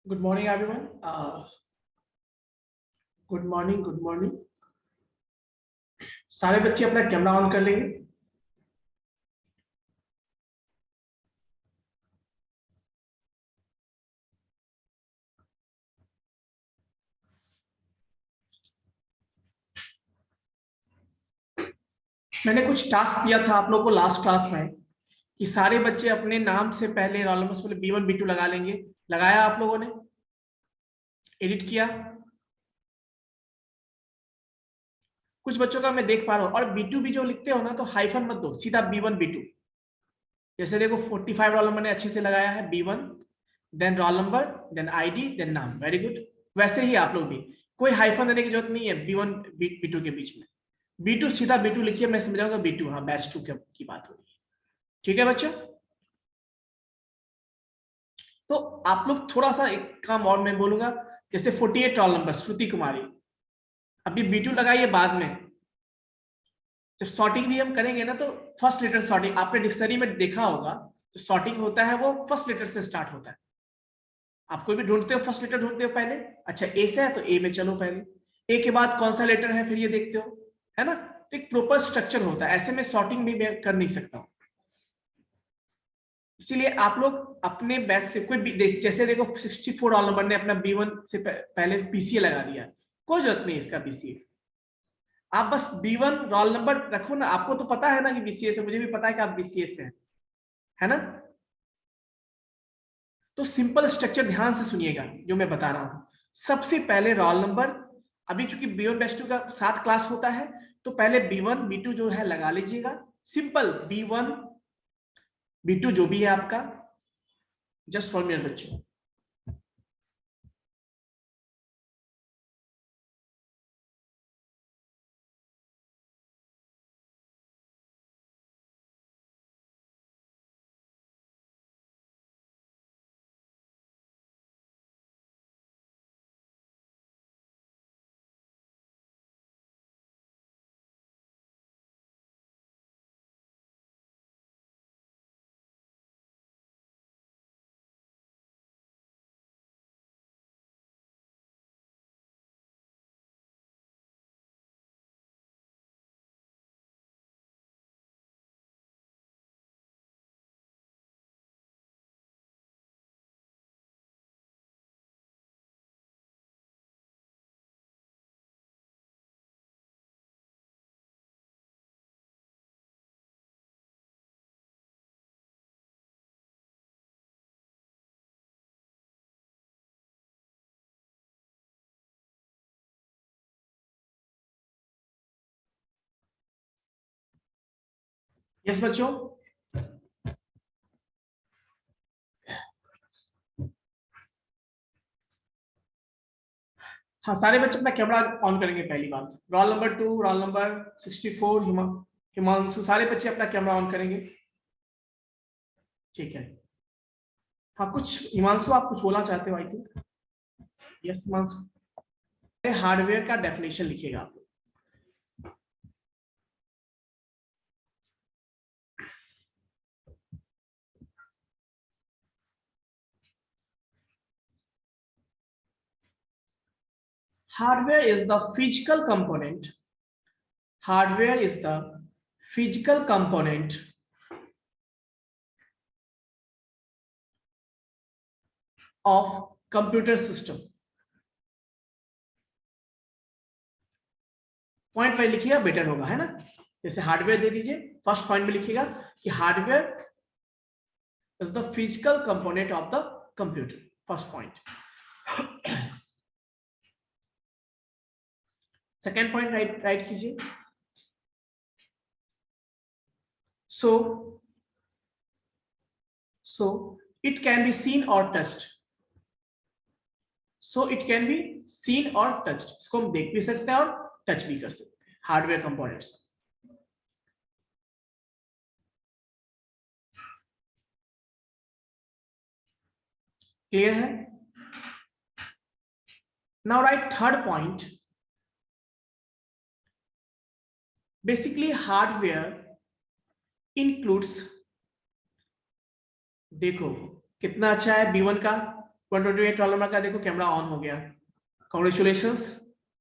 Good morning everyone. Good morning, good morning. सारे बच्चे अपना कैमरा ऑन कर लेंगे। मैंने कुछ टास्क दिया था आप लोग को लास्ट क्लास में कि सारे बच्चे अपने नाम से पहले रोल नंबर से पहले B1 B2 लगा लेंगे। लगाया आप लोगों ने? एडिट किया? कुछ बच्चों का मैं देख पा रहा हूँ। और B2 भी जो लिखते हो ना तो हाइफन मत दो, सीधा B1 B2। जैसे देखो 45 रोल नंबर ने अच्छे से लगाया है, B1 then roll number then ID then नाम। Very good. वैसे ही आप लोग भी कोई हाइफन देने की जरूरत नहीं है B1 B2 के बीच में। B2 सीधा B2 लिखिए, मैं समझाऊंगा B2। हाँ, बैच 2 की बात हो रही है। ठीक है बच्चों? तो आप लोग थोड़ा सा एक काम और मैं बोलूंगा, जैसे 48 रोल नंबर श्रुति कुमारी, अभी B2 लगाइए बाद में। जब सॉर्टिंग भी हम करेंगे ना तो फर्स्ट लेटर सॉर्टिंग आपने डिक्शनरी में देखा होगा, जो सॉर्टिंग होता है वो फर्स्ट लेटर से स्टार्ट होता है। आप कोई भी ढूंढते हो फर्स्ट लेटर ढूंढते हो पहले। अच्छा, ए से है तो ए में चलो पहले, ए के बाद कौन सा लेटर है फिर ये देखते हो, है ना? तो एक प्रॉपर स्ट्रक्चर होता है, ऐसे में सॉर्टिंग भी मैं कर नहीं सकता हूं। इसीलिए आप लोग अपने बैच से कोई भी जैसे देखो 64 रोल नंबर ने अपना B1 से पहले PCA लगा दिया, कोई जरूरत नहीं इसका PCA। आप बस B1 रोल नंबर रखो ना, आपको तो पता है ना कि BCA से, मुझे भी पता है कि आप BCA से हैं, है ना? तो सिंपल स्ट्रक्चर ध्यान से सुनिएगा जो मैं बता रहा हूं। सबसे पहले रोल नंबर, अभी चूंकि B1 बैच 2 का 7 क्लास होता है तो पहले B1 B2 जो है लगा लीजिएगा। सिंपल B1 B2 जो भी है आपका, जस्ट फॉर मेरे बच्चों। यस बच्चों। हाँ, सारे बच्चे अपना कैमरा ऑन करेंगे पहली बात। Roll number 2, roll number 64 Himanshu, सारे बच्चे अपना कैमरा ऑन करेंगे। ठीक है। हाँ, कुछ हिमांशु आप कुछ बोलना चाहते हो आई थिंक। यस हिमांशु। हार्डवेयर का डेफिनेशन लिखिएगा आप। Hardware is the physical component. Hardware is the physical component of computer system. Point wise लिखिएगा, बेटर होगा, है ना? जैसे हार्डवेयर दे दीजिए, फर्स्ट पॉइंट में लिखिएगा कि hardware is the physical component of the computer. First point. Second point right कीजिए। So it can be seen or touched. So it can be seen or touched. इसको हम देख भी सकते हैं और टच भी कर सकते हैं, हार्डवेयर कंपोनेंट्स। क्लियर है? Now right third point. Basically hardware includes, देखो कितना अच्छा है B1 का, 128 रोल नंबर का देखो कैमरा ऑन हो गया, कॉन्ग्रेचुलेशंस,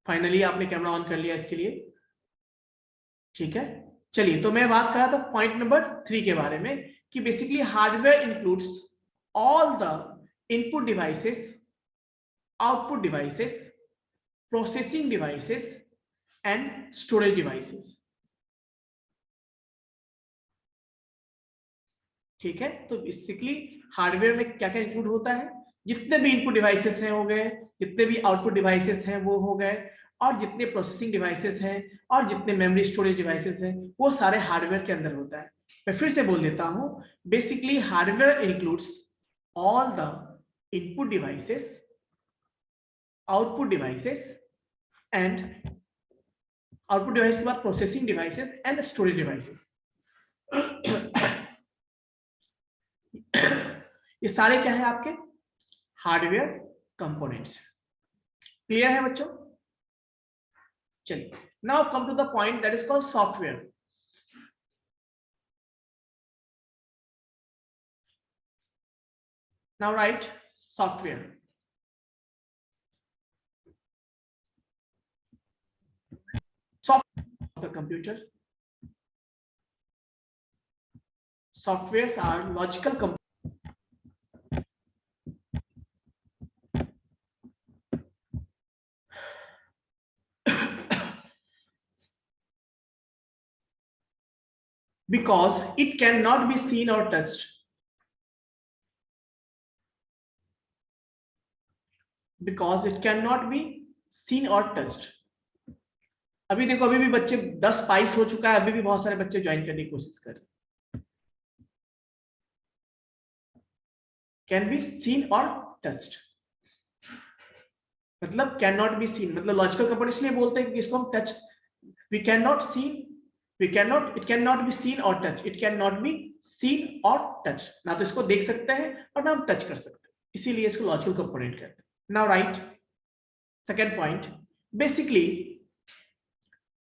फाइनली आपने कैमरा ऑन कर लिया इसके लिए, ठीक है। चलिए, तो मैं बात कर रहा था पॉइंट नंबर 3 के बारे में कि basically hardware includes all the input devices, output devices, processing devices and storage devices, ठीक है। तो बेसिकली हार्डवेयर में क्या क्या इंक्लूड होता है, जितने भी इनपुट डिवाइसेस हैं हो गए, जितने भी आउटपुट डिवाइसेस हैं वो हो गए, और जितने प्रोसेसिंग डिवाइसेस हैं और जितने मेमोरी स्टोरेज डिवाइसेस हैं वो सारे हार्डवेयर के अंदर होता है। मैं फिर से बोल देता हूं, basically hardware includes all the input devices, output devices and output device के बाद processing devices and storage devices. ये सारे क्या है आपके हार्डवेयर कंपोनेंट्स। क्लियर है बच्चों? चलिए, now come to the point that is called software. Now write software. Software of the computer. Softwares are logical components because it cannot be seen or touched. Because it cannot be seen or touched. अभी देखो, अभी भी बच्चे 10 22 हो चुका है, अभी भी बहुत सारे बच्चे ज्वाइन करने की कोशिश कर रहे हैं। कैन बी सीन और टच्ड, मतलब कैन नॉट बी सीन, मतलब लॉजिकल कंपोनेंट इसलिए बोलते हैं कि इसको हम touch, we can not seen, we can not, it can not be seen और touch, it can not be seen और टच, ना तो इसको देख सकते हैं और ना हम टच कर सकते हैं, इसीलिए इसको लॉजिकल कंपोनेंट कहते हैं। Now right second point, basically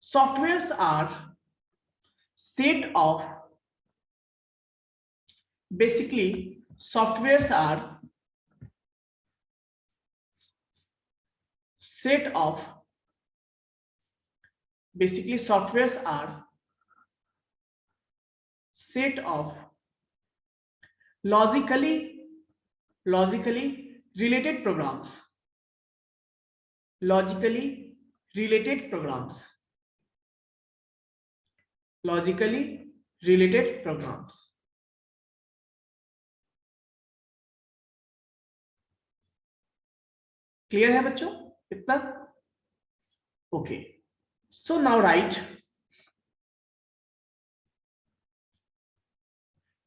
softwares are set of, basically softwares are set of, basically softwares are set of logically related programs, logically related programs, logically related programs। Clear है बच्चों इतना? Okay, so now right,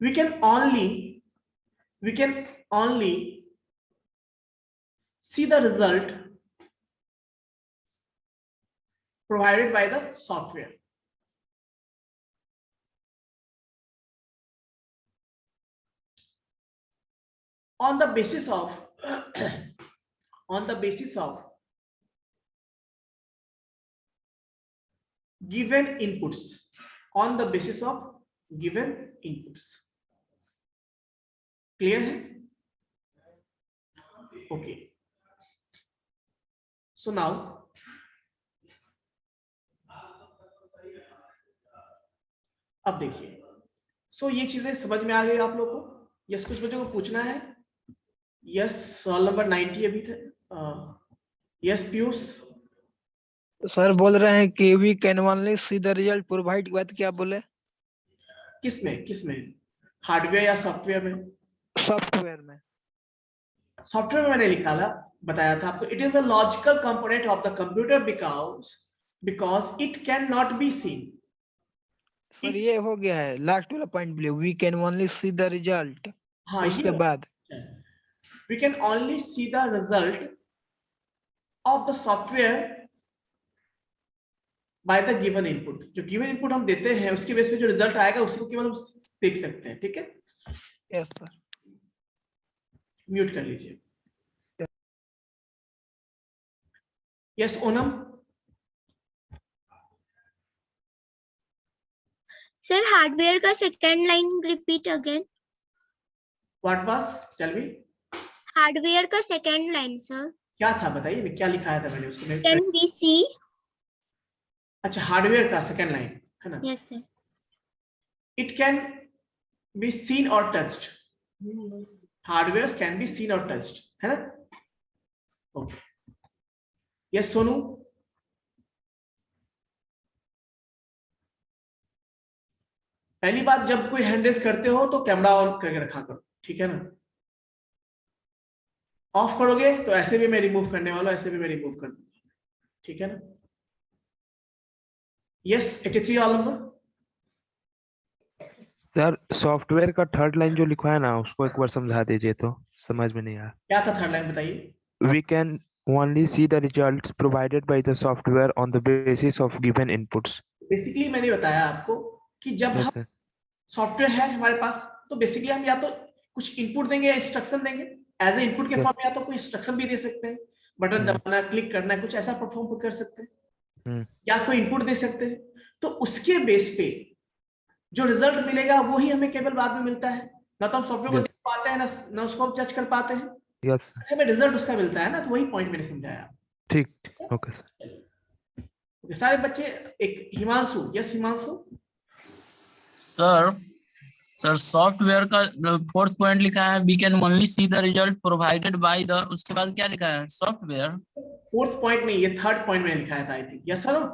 we can only see the result provided by the software। On the basis of on the basis of given inputs, on the basis of given inputs। Clear है? Okay, so now अब देखिए, सो ये चीजें समझ में आ गई आप लोगों को? यस, कुछ बच्चों को पूछना है? यस, सवाल नंबर 90 अभी थे। यस पीयूष, सर बोल रहे हैं कि we can only see the result provide की बात क्या बोले? किसमें हार्डवेयर या सॉफ्टवेयर में? सॉफ्टवेयर में। सॉफ्टवेयर में मैंने निकाला, बताया था आपको, it is a logical component of the computer because it can not be seen. Sir ये हो गया है लास्ट वाला पॉइंट बोले, we can only see the result. हाँ, उसके बाद we can only see the result of the software by the given input. जो गिवन इनपुट हम देते हैं उसके बेस पे जो रिजल्ट आएगा उसी को केवल हम देख सकते हैं, ठीक है? Yes sir. म्यूट कर लीजिए। यस ओनम। सर हार्डवेयर का second line repeat again. What was, tell me. Hardware का सेकेंड लाइन सर। क्या था बताइए, क्या लिखाया था मैंने उसको? Can be see. अच्छा, हार्डवेयर का सेकेंड लाइन है ना? Yes sir. It can be seen और touched, hardware can be seen और टच्ड, है ना? Okay, yes Sonu. पहली बात, जब कोई हैंड रेस करते हो तो कैमरा ऑन करके रखा करो, ठीक है ना? ऑफ करोगे तो ऐसे भी मैं रिमूव करने वाला हूं, ऐसे भी मैं रिमूव कर दूंगा, ठीक है ना? यस 83 वाला नंबर। सर सॉफ्टवेयर का थर्ड लाइन जो लिखा है ना, उसको एक बार समझा दीजिए तो, समझ में नहीं आया। क्या था थर्ड लाइन बताइए? We can only see the results provided by the software on the basis of given inputs. Basically मैंने बताया आपको कि जब Yes, हम sir. सॉफ्टवेयर है हमारे पास, तो बेसिकली हम या तो कुछ इनपुट देंगे या इंस्ट्रक्शन देंगे। एज ए इनपुट के Yes. फॉर्म में या तो कोई इंस्ट्रक्शन भी दे सकते हैं, बटन दबाना, क्लिक करना है, कुछ ऐसा परफॉर्म कर सकते हैं, या कोई इनपुट दे सकते हैं। तो उसके बेस पे जो रिजल्ट मिलेगा वही हमें केवल बाद में मिलता है, ना तो हम सॉफ्टवेयर को Yes. देख पाते हैं, ना उसको हम जज कर पाते हैं, Yes, sir. हमें रिजल्ट उसका मिलता है ना। तो वही पॉइंट मैंने समझाया। ठीक, ओके सर। ओके, सारे बच्चे। एक Himanshu, yes Himanshu. Sir software का फोर्थ पॉइंट लिखा है we can only see the result provided by the, उसके बाद क्या लिखा है? सॉफ्टवेयर। फोर्थ पॉइंट नहीं, ये थर्ड पॉइंट मैंने लिखा था I think. Yes sir.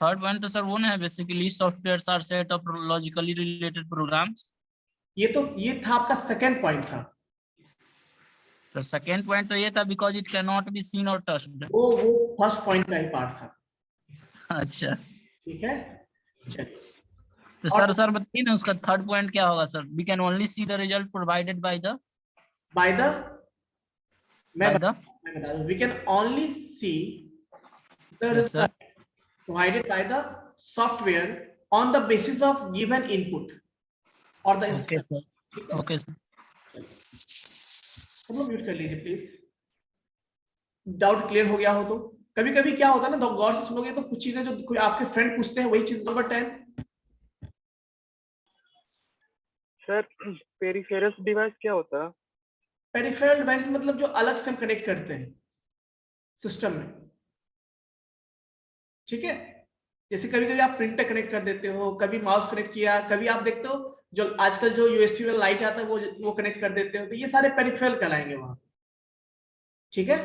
Third point तो सर वो ना है, basically software are set of logically related programs. ये था आपका सेकंड पॉइंट था। तो सेकेंड पॉइंट तो ये था because it can not be seen और टच्ड। वो फर्स्ट पॉइंट का ही पार्ट था। अच्छा, ठीक है, चलिए। तो सर बताइए ना उसका थर्ड पॉइंट क्या होगा sir? We can only see the result provided by the मैं बता दूं, we can only see the result provided by the software on the basis of given input और the okay sir. Okay sir, mute कर लीजिए please. Doubt clear हो गया हो तो। कभी कभी क्या होता है ना, तो गौर से सुनोगे तो कुछ चीजें जो कोई आपके फ्रेंड पूछते हैं वही चीज। नंबर 10 सर, पेरिफेरल्स डिवाइस क्या होता है? पेरिफेरल डिवाइस मतलब जो अलग से हम कनेक्ट करते हैं सिस्टम में, ठीक है? जैसे कभी कभी आप प्रिंटर कनेक्ट कर देते हो, कभी माउस कनेक्ट किया, कभी आप देखते हो जो आजकल जो यूएसबी वाला लाइट आता है वो कनेक्ट कर देते हो, तो ये सारे पेरिफेरल कहलाएंगे वहां, ठीक है?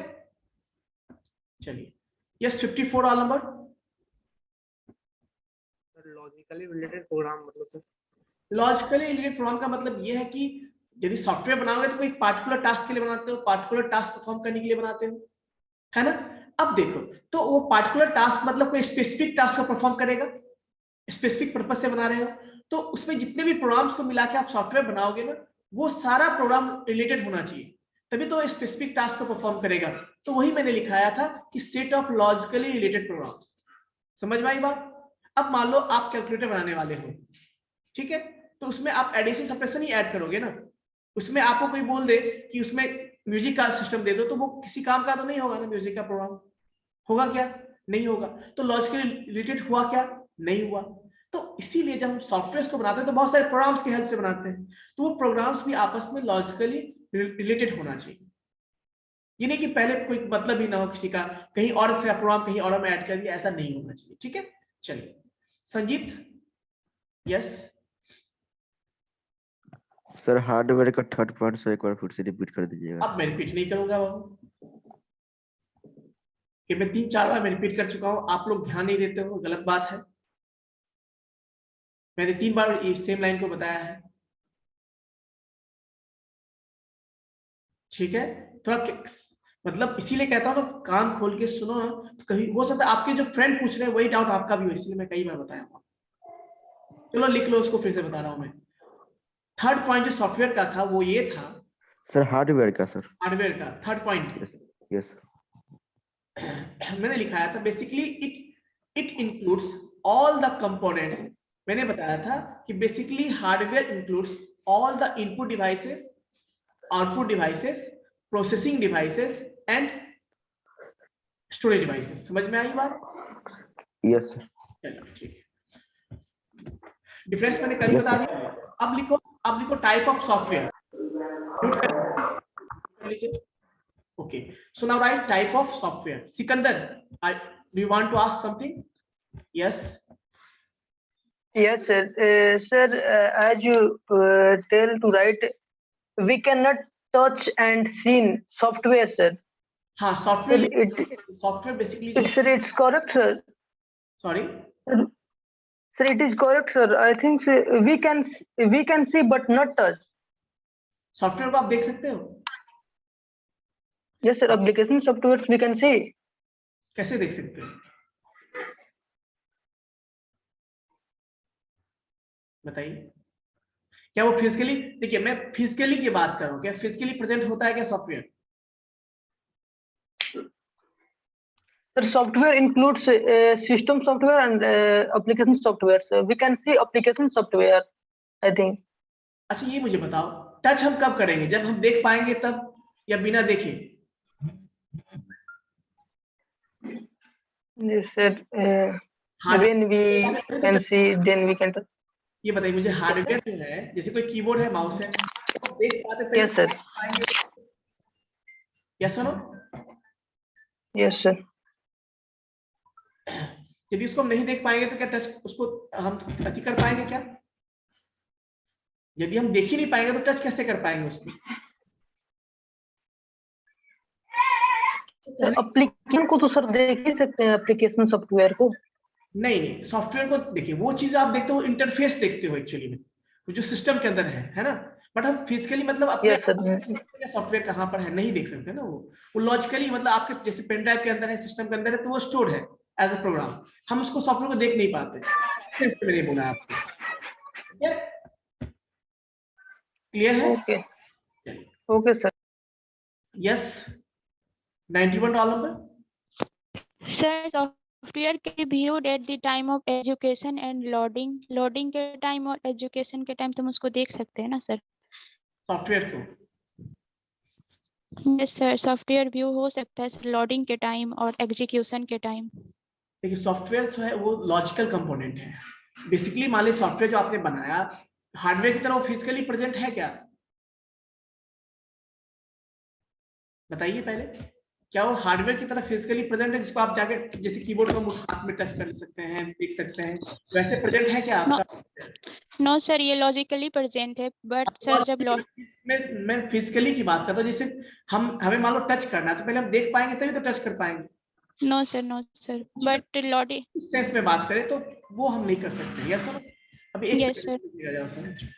चलिए, यस 54 वाला नंबर। लॉजिकली रिलेटेड प्रोग्राम मतलब सर? लॉजिकली रिलेटेड प्रोग्राम का मतलब ये है कि यदि सॉफ्टवेयर बनाओगे तो कोई पार्टिकुलर टास्क के लिए बनाते हो, पार्टिकुलर टास्क परफॉर्म करने के लिए बनाते हो, है ना? अब देखो, तो वो पार्टिकुलर टास्क मतलब कोई स्पेसिफिक टास्क को परफॉर्म करेगा, स्पेसिफिक पर्पज से बना रहे हो, तो उसमें जितने भी प्रोग्राम्स को मिला के आप सॉफ्टवेयर बनाओगे ना, वो सारा प्रोग्राम रिलेटेड होना चाहिए, तभी तो स्पेसिफिक टास्क को परफॉर्म करेगा। तो वही मैंने लिखाया था कि set of logically related programs. समझ में आई बात? अब मान लो आप कैलकुलेटर बनाने वाले हो, ठीक है? तो उसमें आप एडिशन सब्ट्रैक्शन ही ऐड करोगे ना। उसमें आपको कोई बोल दे कि उसमें म्यूजिक का सिस्टम दे दो, तो वो किसी काम का तो नहीं होगा ना। म्यूजिक का प्रोग्राम होगा क्या? नहीं होगा। तो लॉजिकली रिलेटेड हुआ क्या? नहीं हुआ। तो इसीलिए जब हम सॉफ्टवेयर को बनाते हैं तो बहुत सारे प्रोग्राम्स की हेल्प से बनाते हैं, तो वो प्रोग्राम्स भी आपस में लॉजिकली रिलेटेड होना चाहिए। ये नहीं कि पहले कोई मतलब ही ना हो किसी का, कहीं और से प्रोग्राम कहीं और में ऐड कर दिया, ऐसा नहीं होना चाहिए, ठीक है? चलिए संजीत, यस। सर हार्डवेयर का थर्ड पॉइंट से एक बार फिर से रिपीट कर दीजिएगा। अब मैं रिपीट नहीं करूंगा बाबू, कि मैं 3-4 बार मैं रिपीट कर चुका हूं, आप लोग ध्यान नहीं देते हो, गलत बात है। मैंने 3 बार सेम लाइन को बताया है, ठीक है? थोड़ा मतलब इसीलिए कहता हूं तो कान खोल के सुनो ना, तो कहीं हो सकता है आपके जो फ्रेंड पूछ रहे हैं वही डाउट आपका भी हो, इसलिए मैं कई बार बताया हूं। चलो लिख लो, उसको फिर से बता रहा हूं मैं। थर्ड पॉइंट जो सॉफ्टवेयर का था वो ये था। सर हार्डवेयर का? सर हार्डवेयर का थर्ड पॉइंट यस मैंने लिखाया था basically it includes all the components. मैंने बताया था कि basically hardware includes all the input devices, output devices, processing devices and storage devices. समझ में आई बात? Yes sir. चलो ठीक है, डिफरेंस मैंने कल बता दिया। अब लिखो टाइप ऑफ सॉफ्टवेयर। लीजिए। Okay, so now write type of software. Sikandar, do you want to ask something? Yes. Yes, sir. Sir, as you tell to write, we cannot touch and see software, sir. हाँ, Sir, software, software basically जो, sir, it's correct, sir. Sorry, Sir, it is correct, sir. I think we can see but not touch. Software को आप देख सकते हो? Yes, sir. Application software we can see. कैसे देख सकते हो? बताइए। क्या वो फिजिकली, देखिए मैं फिजिकली की बात कर रहा हूँ, क्या फिजिकली प्रेजेंट होता है क्या software? Sir, software includes system software and application software. So we can see application software, I think. अच्छा ये मुझे बताओ, टच हम कब करेंगे? जब हम देख पाएंगे तब, या बिना देखे? Yes, sir. When we can see, then we can touch. ये बताइए मुझे, हार्डवेयर जो है, जैसे कोई कीबोर्ड है, माउस है, तो देख पाते तभी Yes, sir. पाएंगे। यस सुनो, Yes, sir. यदि उसको हम नहीं देख पाएंगे तो क्या टच उसको हम अति कर पाएंगे क्या? यदि हम देख ही नहीं पाएंगे तो टच कैसे कर पाएंगे उसको? एप्लीकेशन को तो सर देख ही सकते हैं, एप्लीकेशन सॉफ्टवेयर को। नहीं, सॉफ्टवेयर को देखिए, वो चीज आप देखते हो, इंटरफेस देखते हो एक्चुअली में, वो जो सिस्टम के अंदर है ना। बट हम फिजिकली मतलब अपने Yes, sir. सॉफ्टवेयर कहाँ पर है नहीं देख सकते ना। वो लॉजिकली मतलब आपके जैसे पेन ड्राइव के अंदर है, सिस्टम के अंदर है, तो वो स्टोर है एज अ प्रोग्राम, हम उसको सॉफ्टवेयर को देख नहीं पाते। मैंने बोला आपको, क्लियर है? Okay okay sir. Yes, 91 roll number. Sir, software can be viewed at the time of education and loading. Loading के टाइम और education के टाइम तुम उसको देख सकते हैं ना सर? सॉफ्टवेयर को, Yes sir, सॉफ्टवेयर व्यू हो सकता है सर लोडिंग के टाइम और एग्जीक्यूशन के टाइम। देखिए सॉफ्टवेयर जो है वो लॉजिकल कंपोनेंट है बेसिकली। मान लीजिए सॉफ्टवेयर जो आपने बनाया हार्डवेयर की तरह वो फिजिकली प्रेजेंट है क्या? बताइए पहले, क्या वो हार्डवेयर की तरह फिजिकली प्रेजेंट है जिसको आप जाके जैसे कीबोर्ड को हाथ में टच कर सकते हैं, देख सकते हैं, वैसे प्रेजेंट है क्या आपका? नो सर, ये लॉजिकली प्रेजेंट है, बट सर जब मैं फिजिकली की बात करता हूँ, जैसे हमें मान लो टच करना है तो पहले हम देख पाएंगे तभी तो टच कर पाएंगे। नो सर, बट लॉडिंग, इस सेंस में बात करें तो वो हम नहीं कर सकते। यस सर, अभी एक Yes, sir. सर।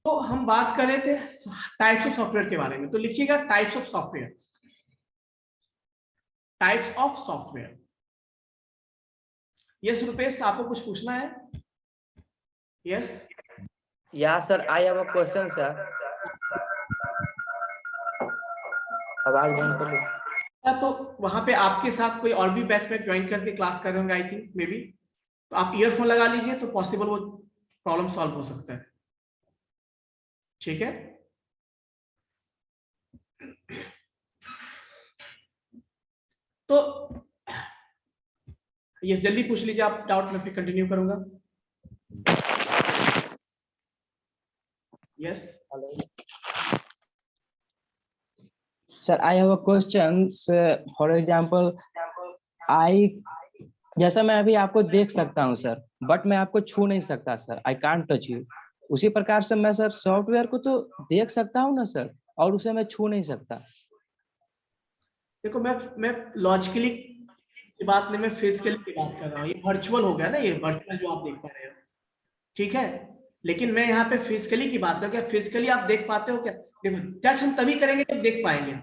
तो हम बात कर रहे थे टाइप्स ऑफ सॉफ्टवेयर के बारे में, तो लिखिएगा types of software. Types of software. Yes Rupesh, आपको कुछ पूछना है? Yes Yeah, sir. I have a question, sir. आवाज बंद कर लो। तो वहां पे आपके साथ कोई और भी बैचमेट ज्वाइन करके क्लास कर रहे होंगे, आई थिंक मे बी, तो आप ईयरफोन लगा लीजिए तो पॉसिबल वो प्रॉब्लम सॉल्व हो सकता है। ठीक है, तो ये जल्दी पूछ लीजिए आप डाउट, मैं फिर कंटिन्यू करूंगा। Yes Sir, I have a question. For example, जैसा मैं अभी आपको देख सकता हूँ सर, बट मैं आपको छू नहीं सकता sir, I can't touch you. उसी प्रकार से मैं सर सॉफ्टवेयर को तो देख सकता हूँ ना सर, और उसे मैं छू नहीं सकता। देखो, मैं लॉजिकली की बात नहीं, मैं फिजिकली की बात कर रहा हूँ। ये वर्चुअल हो गया ना, ये वर्चुअल जो आप देख पा रहे हो, ठीक है, लेकिन मैं यहाँ पे फिजिकली की बात कर, क्या फिजिकली आप देख पाते हो क्या? देखो, टच हम तभी करेंगे जब देख पाएंगे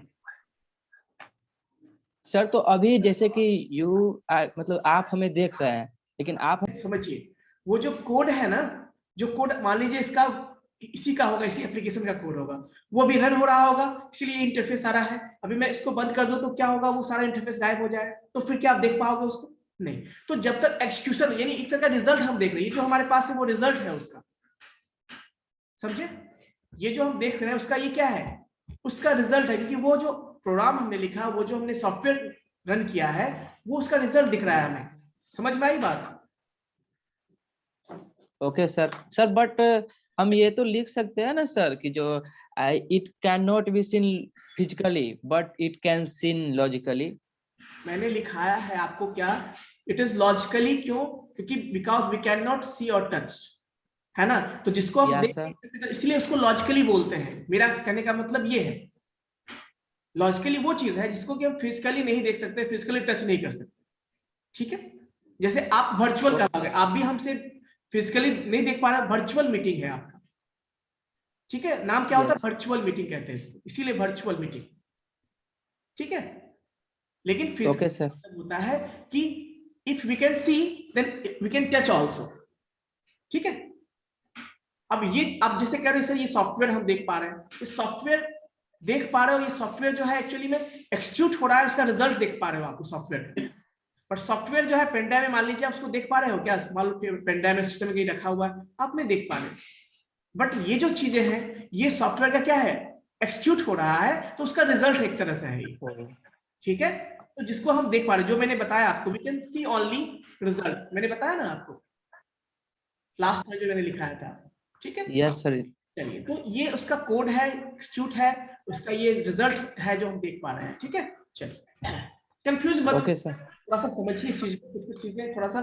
सर तो अभी जैसे कि मतलब आप हमें देख रहे हैं, लेकिन आप समझिए, वो जो कोड है ना, जो कोड मान लीजिए इसका इसी का होगा, इसी एप्लीकेशन का कोड होगा, वो भी रन हो रहा होगा, इसलिए इंटरफेस आ रहा है। अभी मैं इसको बंद कर दूं तो क्या होगा, वो सारा इंटरफेस गायब हो जाए, तो फिर क्या आप देख पाओगे उसको? नहीं। तो जब तक एक्सक्यूशन, यानी एक तरह का रिजल्ट हम देख रहे हैं, जो हमारे पास है वो रिजल्ट है उसका, समझे? ये जो हम देख रहे हैं उसका ये क्या है, उसका रिजल्ट है, क्योंकि वो जो प्रोग्राम हमने लिखा, वो जो हमने सॉफ्टवेयर रन किया है, वो उसका रिजल्ट दिख रहा है हमें। समझ में आई बात? Okay sir. सर बट हम ये तो लिख सकते हैं ना सर कि जो it can not be scene physically but it can seen logically. मैंने लिखाया है आपको क्या, इट इज लॉजिकली, क्यों? क्योंकि बिकॉज वी कैन नॉट सी और टच, है ना, तो जिसको हम देख सकते हैं इसलिए उसको लॉजिकली बोलते हैं। मेरा कहने का मतलब ये है, लॉजिकली वो चीज है जिसको कि हम फिजिकली नहीं देख सकते, फिजिकली टच नहीं कर सकते, ठीक है? जैसे आप वर्चुअल कराओगे, आप भी हमसे फिजिकली नहीं देख पा रहे, वर्चुअल मीटिंग है आपका, ठीक है? नाम क्या होता है? वर्चुअल मीटिंग कहते हैं इसको, इसीलिए वर्चुअल मीटिंग, ठीक है? लेकिन फिजिकल होता है कि if we can see then we can touch also, ठीक है? अब ये आप जैसे कह रहे हो सर ये सॉफ्टवेयर हम देख पा रहे हैं, इस सॉफ्टवेयर देख पा रहे हो, ये सॉफ्टवेयर जो है एक्चुअली में एक्सक्यूट हो रहा है, उसका रिजल्ट देख पा रहे हो आप उस सॉफ्टवेयर। पर सॉफ्टवेयर जो है पेन ड्राइव में मान लीजिए आप उसको देख पा रहे हो क्या? मान लो पेन ड्राइव में सिस्टम में कहीं रखा हुआ है, आप नहीं देख पा रहे, बट ये जो चीजें हैं ये सॉफ्टवेयर का क्या है, एक्सक्यूट हो रहा है, तो उसका रिजल्ट एक तरह से है ये, ठीक है? तो जिसको हम देख पा रहे, जो मैंने बताया आपको, we can see only result, मैंने बताया ना आपको लास्ट में जो मैंने लिखाया था, ठीक है? Yes sir. चलिए, तो ये उसका कोड है, एक्सक्यूट है, उसका ये रिजल्ट है जो हम देख पा रहे हैं, ठीक है? चलिए, कंफ्यूज मत, ओके सर, थोड़ा सा समझिए इस चीज को। कुछ चीजें थोड़ा सा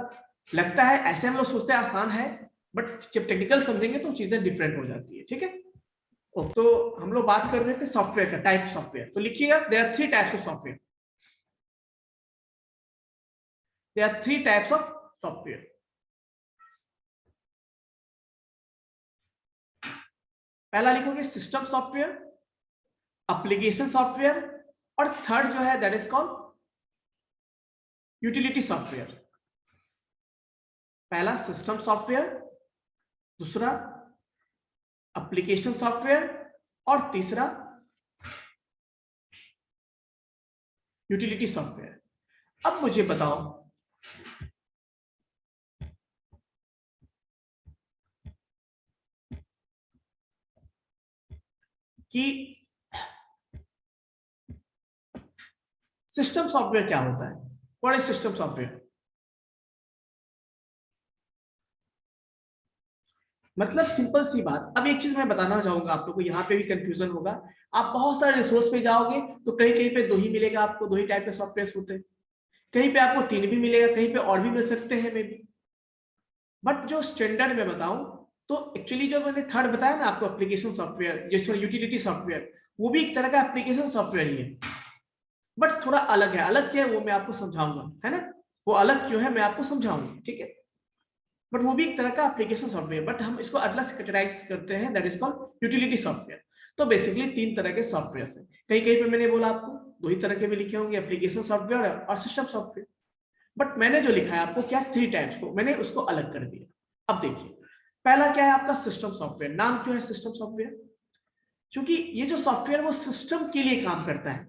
लगता है ऐसे हम लोग सोचते हैं आसान है, बट जब टेक्निकल समझेंगे तो चीजें डिफरेंट हो जाती है, ठीक है? तो हम लोग बात कर रहे थे सॉफ्टवेयर का, टाइप सॉफ्टवेयर, तो लिखिएगा there are 3 types of software, there are 3 types of software. पहला लिखोगे सिस्टम सॉफ्टवेयर, एप्लीकेशन सॉफ्टवेयर, और थर्ड जो है that is called utility software. पहला सिस्टम सॉफ्टवेयर, दूसरा एप्लीकेशन सॉफ्टवेयर, और तीसरा यूटिलिटी सॉफ्टवेयर। अब मुझे बताओ कि सिस्टम सॉफ्टवेयर क्या होता है? What is system software? मतलब सिंपल सी बात। अब एक चीज मैं बताना चाहूंगा आप लोगों को, यहाँ पे भी कंफ्यूजन होगा। आप बहुत सारे रिसोर्स पे जाओगे तो कहीं कहीं पे 2 ही मिलेगा आपको, 2 ही टाइप के सॉफ्टवेयर होते हैं, कहीं पे आपको 3 भी मिलेगा, कहीं पे और भी मिल सकते हैं मे बी। बट जो स्टैंडर्ड में बताऊं तो एक्चुअली जो मैंने थर्ड बताया ना आपको, एप्लीकेशन सॉफ्टवेयर, जैसे यूटिलिटी सॉफ्टवेयर, वो भी एक तरह का एप्लीकेशन सॉफ्टवेयर ही है, बट थोड़ा अलग है। अलग क्या है वो मैं आपको समझाऊंगा, है ना? वो अलग क्यों है मैं आपको समझाऊंगा, ठीक है? बट वो भी एक तरह का एप्लीकेशन सॉफ्टवेयर, बट हम इसको अलग से कैटेगराइज करते हैं, that is called utility software. तो बेसिकली 3 तरह के सॉफ्टवेयर हैं। कहीं कहीं पे मैंने बोला आपको दो ही तरह के भी लिखे होंगे, एप्लीकेशन सॉफ्टवेयर और सिस्टम सॉफ्टवेयर। बट मैंने जो लिखा है आपको क्या 3 टाइप्स को मैंने उसको अलग कर दिया। अब देखिए पहला क्या है आपका सिस्टम सॉफ्टवेयर। नाम क्यों है सिस्टम सॉफ्टवेयर? क्योंकि ये जो सॉफ्टवेयर वो सिस्टम के लिए काम करता है,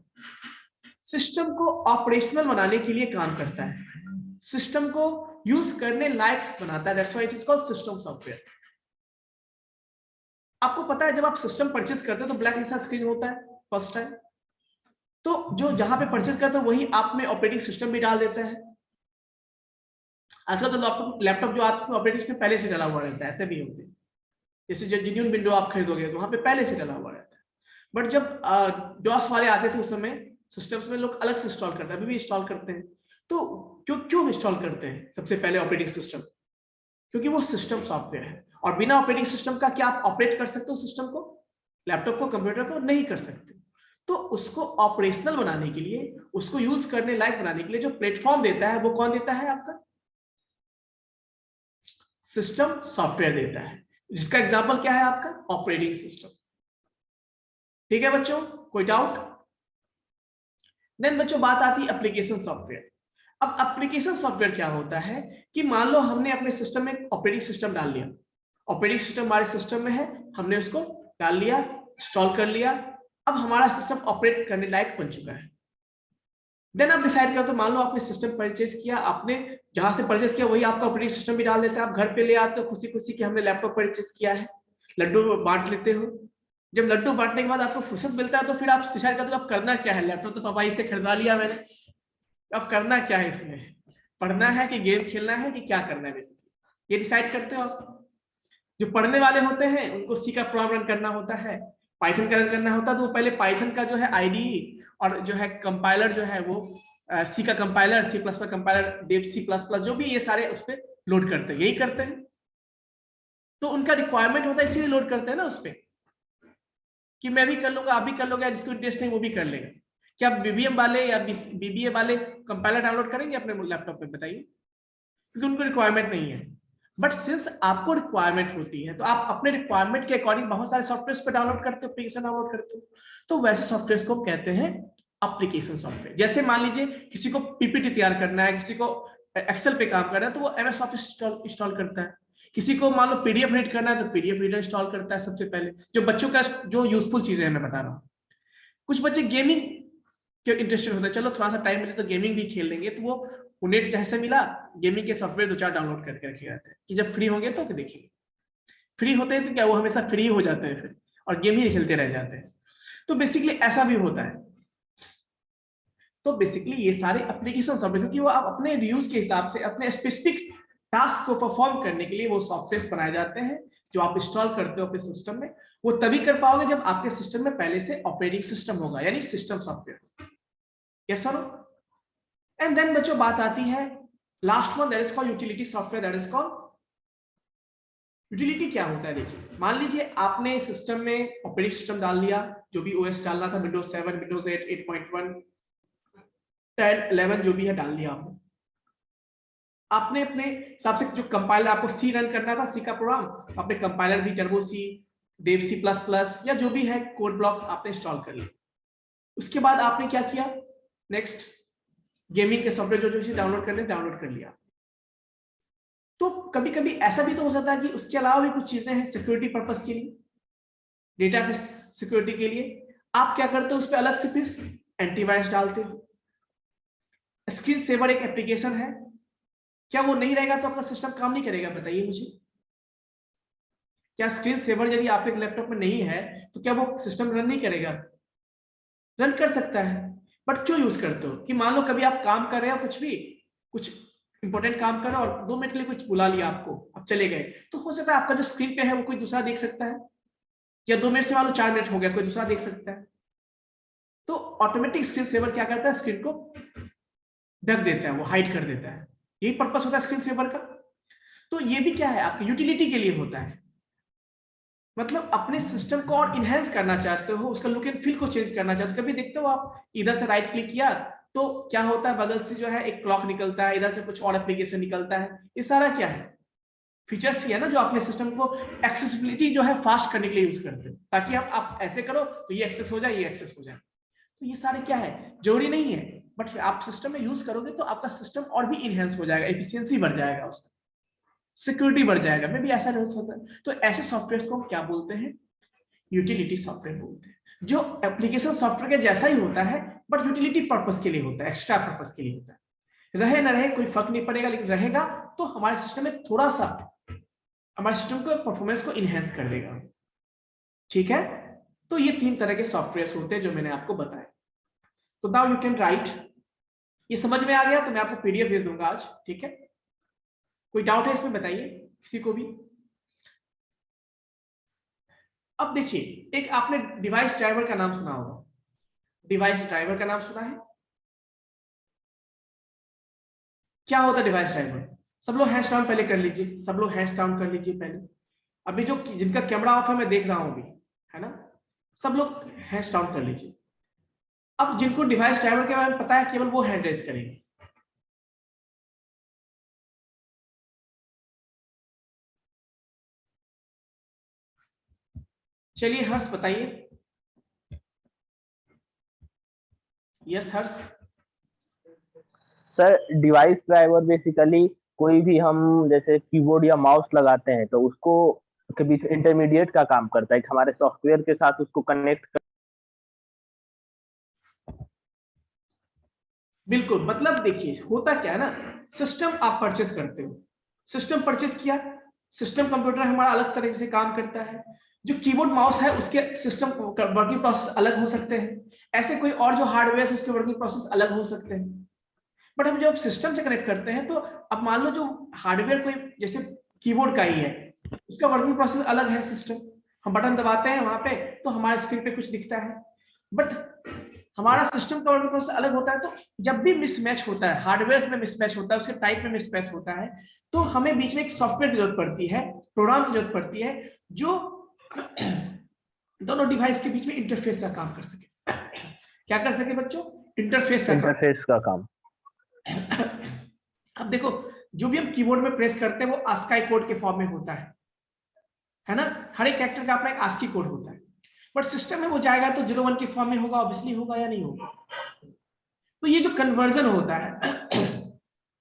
सिस्टम को ऑपरेशनल बनाने के लिए काम करता है, सिस्टम को यूज करने लायक बनाता है। That's why it is called system software. आपको पता है जब आप सिस्टम परचेज करते हो तो ब्लैक जैसा स्क्रीन होता है फर्स्ट टाइम, तो जो जहां पे परचेज करते हो वही आप में ऑपरेटिंग सिस्टम भी डाल देता है। आजकल तो लैपटॉप जो आपके ऑपरेटिंग सिस्टम पहले से डला हुआ रहता है, ऐसे भी होते हैं। जैसे जेन्युइन विंडो आप खरीदोगे तो वहां पे पहले से डला हुआ रहता है। बट जब डॉस वाले आते थे उस समय सिस्टम्स में लोग अलग से इंस्टॉल करते हैं, अभी भी इंस्टॉल करते हैं। तो क्यों इंस्टॉल करते हैं सबसे पहले ऑपरेटिंग सिस्टम? क्योंकि वो सिस्टम सॉफ्टवेयर है और बिना ऑपरेटिंग सिस्टम का क्या आप ऑपरेट कर सकते हो सिस्टम को, लैपटॉप को, कंप्यूटर को? नहीं कर सकते। तो उसको ऑपरेशनल बनाने के लिए, उसको यूज करने लायक बनाने के लिए जो प्लेटफॉर्म देता है वो कौन देता है? आपका सिस्टम सॉफ्टवेयर देता है, जिसका एग्जांपल क्या है? आपका ऑपरेटिंग सिस्टम। ठीक है बच्चों, कोई डाउट? देन बच्चों बात आती है एप्लीकेशन सॉफ्टवेयर। अब एप्लीकेशन सॉफ्टवेयर क्या होता है कि मान लो हमने अपने सिस्टम में ऑपरेटिंग सिस्टम डाल लिया, ऑपरेटिंग सिस्टम हमारे सिस्टम में है, हमने उसको डाल लिया, इंस्टॉल कर लिया, अब हमारा सिस्टम ऑपरेट करने लायक बन चुका है। देन आप डिसाइड करते हो, मान लो आपने सिस्टम परचेज किया, आपने जहां से परचेज किया वही आपका ऑपरेटिंग सिस्टम भी डाल देता है। आप घर पे ले आते हो खुशी खुशी कि हमने लैपटॉप परचेज किया है, लड्डू बांट लेते हो। जब लड्डू बांटने के बाद आपको फुर्सत मिलता है तो फिर आप डिसाइड करते हो अब करना क्या है। लैपटॉप तो पापा ही से खरीदा लिया मैंने, अब करना क्या है इसमें? पढ़ना है कि गेम खेलना है कि क्या करना है? बेसिकली ये डिसाइड करते हो आप। जो पढ़ने वाले होते हैं उनको सी का प्रोग्राम रन करना होता है, पाइथन का रन करना होता है, तो वो पहले पाइथन का जो है आईडीई और जो है कंपाइलर जो है वो सी का compiler, C plus plus compiler, Dev C plus plus, जो भी ये सारे उस पर लोड करते हैं, यही करते हैं। तो उनका रिक्वायरमेंट होता है इसीलिए लोड करते हैं ना उस पर, कि मैं भी कर लूंगा, आप भी कर लोगे, जिसको इंटरेस्ट नहीं वो भी कर लेगा। क्या बीबीएम वाले या बीबीए वाले कंपाइलर डाउनलोड करेंगे अपने लैपटॉप पे? बताइए, क्योंकि उनको रिक्वायरमेंट नहीं है। बट सिंस आपको रिक्वायरमेंट होती है तो आप अपने रिक्वायरमेंट के अकॉर्डिंग बहुत सारे सॉफ्टवेयर पे डाउनलोड करते हो, एप्लीकेशन डाउनलोड करते हो। तो वैसे सॉफ्टवेयर को कहते हैं एप्लीकेशन सॉफ्टवेयर। जैसे मान लीजिए किसी को पीपीटी तैयार करना है, किसी को एक्सेल पे काम करना है तो वो एमएस ऑफिस इंस्टॉल करता है। किसी को मान लो पीडीएफ रीड करना है तो पीडीएफ रीडर इंस्टॉल करता है सबसे पहले। जो बच्चों का जो यूजफुल चीजें हैं मैं बता रहा हूँ। कुछ बच्चे गेमिंग के इंटरेस्टेड होते हैं, चलो थोड़ा सा टाइम मिले तो गेमिंग भी खेल लेंगे, तो वो नेट जैसे मिला गेमिंग के सॉफ्टवेयर 2-4 डाउनलोड करके रखे जाते हैं कि जब फ्री होंगे तो देखेंगे। फ्री होते हैं तो क्या वो हमेशा फ्री हो जाते हैं फिर और गेम ही खेलते रह जाते हैं। तो बेसिकली ऐसा भी होता है। तो बेसिकली ये सारे एप्लीकेशन सॉफ्टवेयर, क्योंकि वो आप अपने यूज के हिसाब से अपने स्पेसिफिक टास्क को परफॉर्म करने के लिए वो सॉफ्टवेयर बनाए जाते हैं जो आप इंस्टॉल करते हो अपने सिस्टम में। वो तभी कर पाओगे जब आपके सिस्टम में पहले से ऑपरेटिंग सिस्टम होगा, यानी system software. Yes sir? And then बच्चों बात आती है last one, that is called utility software. That is called utility. क्या होता है देखिए, मान लीजिए आपने सिस्टम में ऑपरेटिंग सिस्टम डाल दिया, जो भी ओएस डालना था, विंडोज 7, विंडोज 8, 8.1, 10, 11 जो भी है डाल दिया आपने। आपने अपने हिसाब से जो कंपाइलर आपको सी रन करना था, सी का प्रोग्राम, अपने कंपाइलर भी टर्बो सी, डेव सी प्लस प्लस या जो भी है कोड ब्लॉक आपने इंस्टॉल कर लिया। उसके बाद आपने क्या किया, नेक्स्ट गेमिंग के सॉफ्टवेयर जो जो डाउनलोड करने डाउनलोड कर लिया। तो कभी कभी ऐसा भी तो हो जाता है कि उसके अलावा भी कुछ चीजें हैं सिक्योरिटी पर्पस के लिए, डेटा के सिक्योरिटी के लिए, आप क्या करते हो उस पर अलग से फिर एंटीवायरस डालते हो। स्क्रीन सेवर एक एप्लीकेशन है, क्या वो नहीं रहेगा तो आपका सिस्टम काम नहीं करेगा? बताइए मुझे। क्या स्क्रीन सेवर यदि आपके लैपटॉप में नहीं है तो क्या वो सिस्टम रन नहीं करेगा? रन कर सकता है, बट क्यों यूज करते हो कि मान लो कभी आप काम कर रहे हो, कुछ इंपॉर्टेंट काम कर रहे हो और 2 मिनट के लिए कुछ बुला लिया आपको, आप चले गए, तो हो सकता है आपका जो स्क्रीन पे है वो कोई दूसरा देख सकता है, या 2 मिनट से मान लो 4 मिनट हो गया, कोई दूसरा देख सकता है। तो ऑटोमेटिक स्क्रीन सेवर क्या करता है, स्क्रीन को ढक देता है, वो हाइड कर देता है। यही पर्पस होता है स्क्रीन सेवर का। तो ये भी क्या है, आपकी यूटिलिटी के लिए होता है। मतलब अपने सिस्टम को और इनहेंस करना चाहते हो, उसका लुक एंड फील को चेंज करना चाहते हो। कभी देखते हो आप इधर से राइट क्लिक किया तो क्या होता है, बगल से जो है एक क्लॉक निकलता है, इधर से कुछ और एप्लीकेशन निकलता है। ये सारा क्या है, फीचर्स ही है ना, जो अपने सिस्टम को एक्सेसिबिलिटी जो है फास्ट करने के लिए यूज करते हैं, ताकि आप ऐसे करो तो ये एक्सेस हो जाए, ये एक्सेस हो जाए। तो ये सारे क्या है, जरूरी नहीं है, बट आप सिस्टम में यूज करोगे तो आपका सिस्टम और भी इनहेंस हो जाएगा, एफिशिएंसी बढ़ जाएगा, उसका सिक्योरिटी बढ़ जाएगा, मे भी ऐसा नहीं होता है। तो ऐसे सॉफ्टवेयर को हम क्या बोलते हैं, यूटिलिटी सॉफ्टवेयर बोलते हैं, जो एप्लीकेशन सॉफ्टवेयर के जैसा ही होता है बट यूटिलिटी पर्पस के लिए होता है, एक्स्ट्रा पर्पस के लिए होता है। रहे ना रहे कोई फर्क नहीं पड़ेगा, लेकिन रहेगा तो हमारे सिस्टम में थोड़ा सा हमारे सिस्टम को परफॉर्मेंस को इनहेंस कर देगा। ठीक है, तो ये 3 तरह के सॉफ्टवेयर होते हैं जो मैंने आपको बताया। तो नाउ यू कैन राइट, ये समझ में आ गया तो मैं आपको पीडीएफ भेज दूंगा आज। ठीक है, कोई डाउट है इसमें बताइए किसी को भी। अब देखिए, एक आपने डिवाइस ड्राइवर का नाम सुना होगा, डिवाइस ड्राइवर का नाम सुना है? क्या होता है डिवाइस ड्राइवर? सब लोग हैंड्स डाउन पहले कर लीजिए, सब लोग हैंड्स डाउन कर लीजिए पहले। अभी जो जिनका कैमरा ऑफ है मैं देख रहा हूं अभी, है ना, सब लोग हैंड्स डाउन कर लीजिए। अब जिनको डिवाइस ड्राइवर के बारे में पता है केवल वो हैंड रेज करेंगे। चलिए हर्ष बताइए। यस हर्ष। सर डिवाइस ड्राइवर बेसिकली कोई भी हम जैसे कीबोर्ड या माउस लगाते हैं तो उसको के बीच इंटरमीडिएट का काम करता है, हमारे सॉफ्टवेयर के साथ उसको कनेक्ट। बिल्कुल, मतलब देखिए होता क्या है ना, सिस्टम आप परचेस करते हो, सिस्टम परचेस किया, सिस्टम कंप्यूटर हमारा अलग तरह से काम करता है, जो कीबोर्ड माउस है उसके सिस्टम वर्किंग प्रोसेस अलग हो सकते हैं, ऐसे कोई और जो हार्डवेयर है उसके वर्किंग प्रोसेस अलग हो सकते हैं। बट हम जब सिस्टम से कनेक्ट करते हैं तो अब मान लो जो हार्डवेयर कोई जैसे कीबोर्ड का ही है, उसका वर्किंग प्रोसेस अलग है, सिस्टम हम बटन दबाते हैं वहां पे तो हमारे स्क्रीन पे कुछ दिखता है, बट हमारा सिस्टम का वर्किंग प्रोसेस अलग होता है। तो जब भी मिसमैच होता है, हार्डवेयर में मिसमैच होता है, उसके टाइप में मिसमैच होता है, तो हमें बीच में एक सॉफ्टवेयर की जरूरत पड़ती है, प्रोग्राम की जरूरत पड़ती है जो दोनों डिवाइस के बीच में इंटरफेस का काम कर सके। क्या कर सके बच्चों? इंटरफेस का काम। अब देखो, जो भी हम कीबोर्ड में प्रेस करते हैं वो ASCII कोड के फॉर्म में होता है ना, हर एक कैरेक्टर का अपना एक ASCII कोड होता है, बट सिस्टम में वो जाएगा तो 01 के फॉर्म में होगा, ऑब्वियसली होगा या नहीं होगा। तो ये जो कन्वर्जन होता है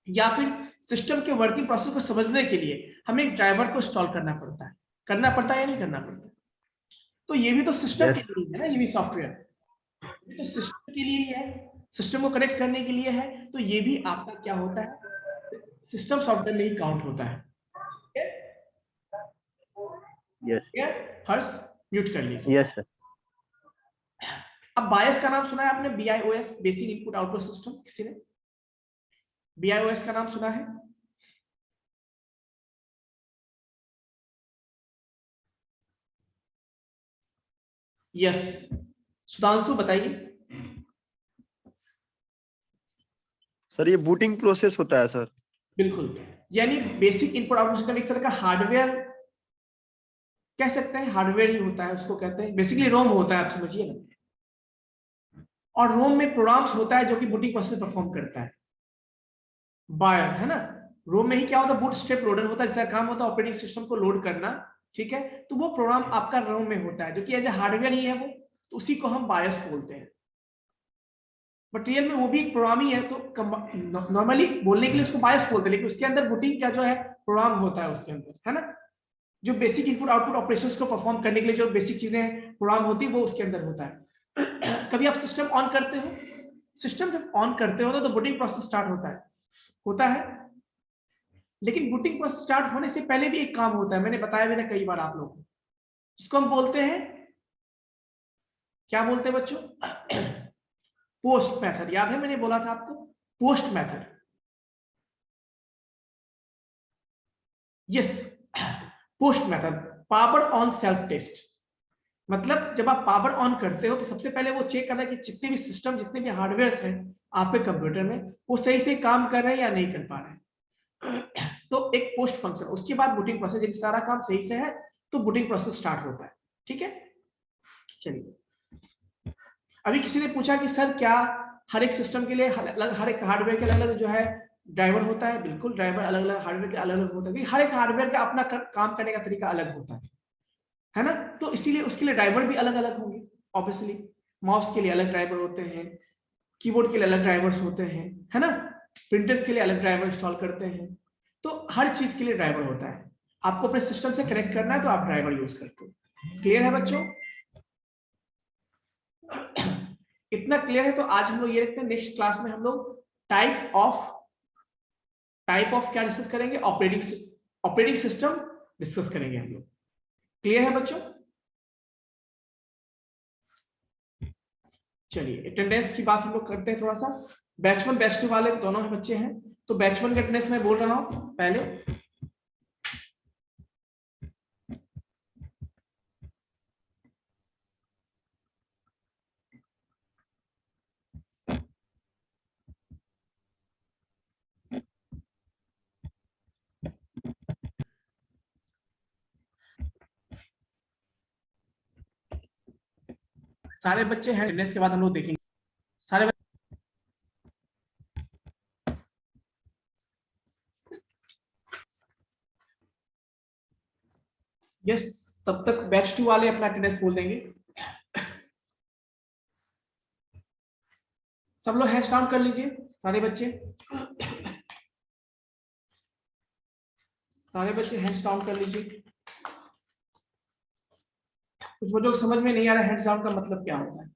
या फिर सिस्टम के वर्किंग प्रोसेस को समझने के लिए हमें एक ड्राइवर को इंस्टॉल करना पड़ता है या नहीं करना पड़ता? तो ये भी तो सिस्टम के लिए है ना, ये भी सॉफ्टवेयर तो सिस्टम के लिए ही है, सिस्टम को कनेक्ट करने के लिए है, तो ये भी आपका क्या होता है, सिस्टम सॉफ्टवेयर में ही काउंट होता है। यस हर्ष म्यूट कर लीजिए। Yes sir. अब बायस का नाम सुना है आपने? BIOS, basic input output system, किसी ने BIOS का नाम सुना है? यस, सुधांशु बताइए। सर ये बूटिंग प्रोसेस होता है सर। बिल्कुल, यानी बेसिक इनपुट आउटपुट सिस्टम एक तरह का हार्डवेयर कह सकते हैं, हार्डवेयर ही होता है, उसको कहते हैं बेसिकली रोम होता है, आप समझिए ना। और रोम में प्रोग्राम्स होता है जो कि बूटिंग प्रोसेस परफॉर्म करता है, बायर है ना। रोम में ही क्या होता है, बूट स्ट्रैप लोडर होता है, जिसका काम होता है ऑपरेटिंग सिस्टम को लोड करना। ठीक है, तो वो प्रोग्राम आपका रोम में होता है जो कि एज ए हार्डवेयर ही है वो, तो उसी को हम बायस बोलते हैं। बट रियल में वो भी एक प्रोग्राम ही है, तो नॉर्मली बोलने के लिए उसको बायस बोलते हैं, लेकिन उसके अंदर बूटिंग का जो है प्रोग्राम होता है उसके अंदर, है ना। जो बेसिक इनपुट आउटपुट ऑपरेशंस को परफॉर्म करने के लिए जो बेसिक चीजें प्रोग्राम होती है वो उसके अंदर होता है। कभी आप सिस्टम ऑन करते हो, सिस्टम जब ऑन करते हो तो बूटिंग प्रोसेस स्टार्ट होता है, लेकिन बूटिंग प्रोसेस स्टार्ट होने से पहले भी एक काम होता है, मैंने बताया भी ना कई बार आप लोगों को, जिसको हम बोलते हैं, क्या बोलते हैं बच्चों? POST method. याद है मैंने बोला था आपको POST method. Yes, POST method, power on self test. मतलब जब आप पावर ऑन करते हो तो सबसे पहले वो चेक करना है कि जितने भी सिस्टम, जितने भी हार्डवेयर हैं आपके कंप्यूटर में, वो सही से काम कर रहे हैं या नहीं कर पा रहे हैं। तो एक पोस्ट फंक्शन, उसके बाद बूटिंग प्रोसेस, यदि सारा काम सही से है तो बूटिंग प्रोसेस स्टार्ट होता है। ठीक है, चलिए अभी किसी ने पूछा कि सर क्या हर एक सिस्टम के लिए हर एक हार्डवेयर के अलग अलग जो है ड्राइवर होता है? बिल्कुल, ड्राइवर अलग अलग हार्डवेयर के अलग अलग होता है, हर एक हार्डवेयर का अपना काम करने का तरीका अलग होता है ना। तो इसीलिए उसके लिए ड्राइवर भी अलग अलग होंगे ऑब्वियसली। माउस के लिए अलग ड्राइवर होते हैं, कीबोर्ड के लिए अलग ड्राइवर्स होते हैं, है ना, प्रिंटर्स के लिए अलग ड्राइवर इंस्टॉल करते हैं, तो हर चीज के लिए ड्राइवर होता है। आपको अपने सिस्टम से कनेक्ट करना है तो आप ड्राइवर यूज करते हो। क्लियर है बच्चों? इतना क्लियर है तो आज हम लोग ये रखते हैं, नेक्स्ट क्लास में हम लोग टाइप ऑफ क्या डिस्कस करेंगे, ऑपरेटिंग सिस्टम डिस्कस करेंगे हम लोग। क्लियर है बच्चों? चलिए अटेंडेंस की बात हम लोग करते हैं थोड़ा सा। बैच 1 बैच 2 वाले दोनों ही बच्चे हैं, तो बैच 1 के अटेंडेंस में बोल रहा हूं पहले। सारे बच्चे हैं, अटेंडेंस के बाद हम लोग देखेंगे सारे यस। तब तक बैच 2 वाले अपना अटेंडेंस बोल देंगे। सब लोग हैंड्स डाउन कर लीजिए, सारे बच्चे हैंड्स डाउन कर लीजिए। कुछ बच्चों को समझ में नहीं आ रहा हैंड्स डाउन का मतलब क्या होता है।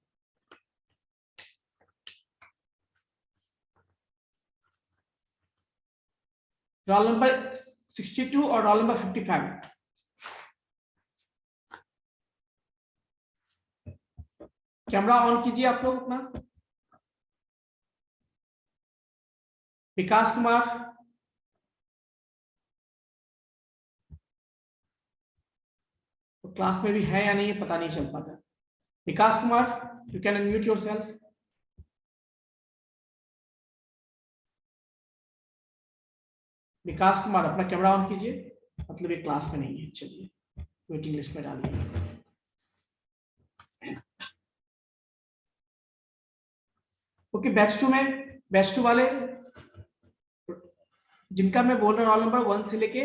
रोल नंबर 62 और रोल नंबर 55, कैमरा ऑन कीजिए आप लोग अपना। विकास कुमार, तो क्लास में भी है या नहीं ये पता नहीं चल पाता। Vikas Kumar, you can unmute yourself. Vikas Kumar अपना कैमरा ऑन कीजिए, मतलब ये क्लास में नहीं है। चलिए वेटिंग लिस्ट में डालिए। ओके बैच 2 वाले जिनका मैं बोल रहा हूँ रोल नंबर 1 से लेके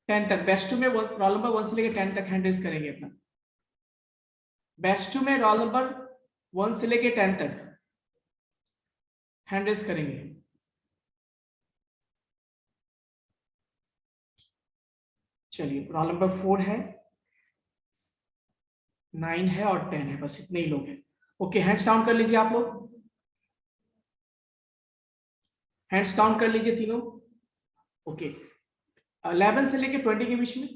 10 तक, बैच 2 में रोल नंबर 1 से लेके 10 तक हैंडल्स करेंगे अपना। बैच 2 में रोल नंबर 1 से लेके 10 तक हैंडल्स करेंगे। चलिए रोल नंबर 4 है, 9 है और 10 है, बस इतने ही लोग हैं। ओके हैंड्स डाउन कर लीजिए आप लोग, हैंड्स डाउन कर लीजिए तीनों। ओके 11 से लेके 20 के बीच में,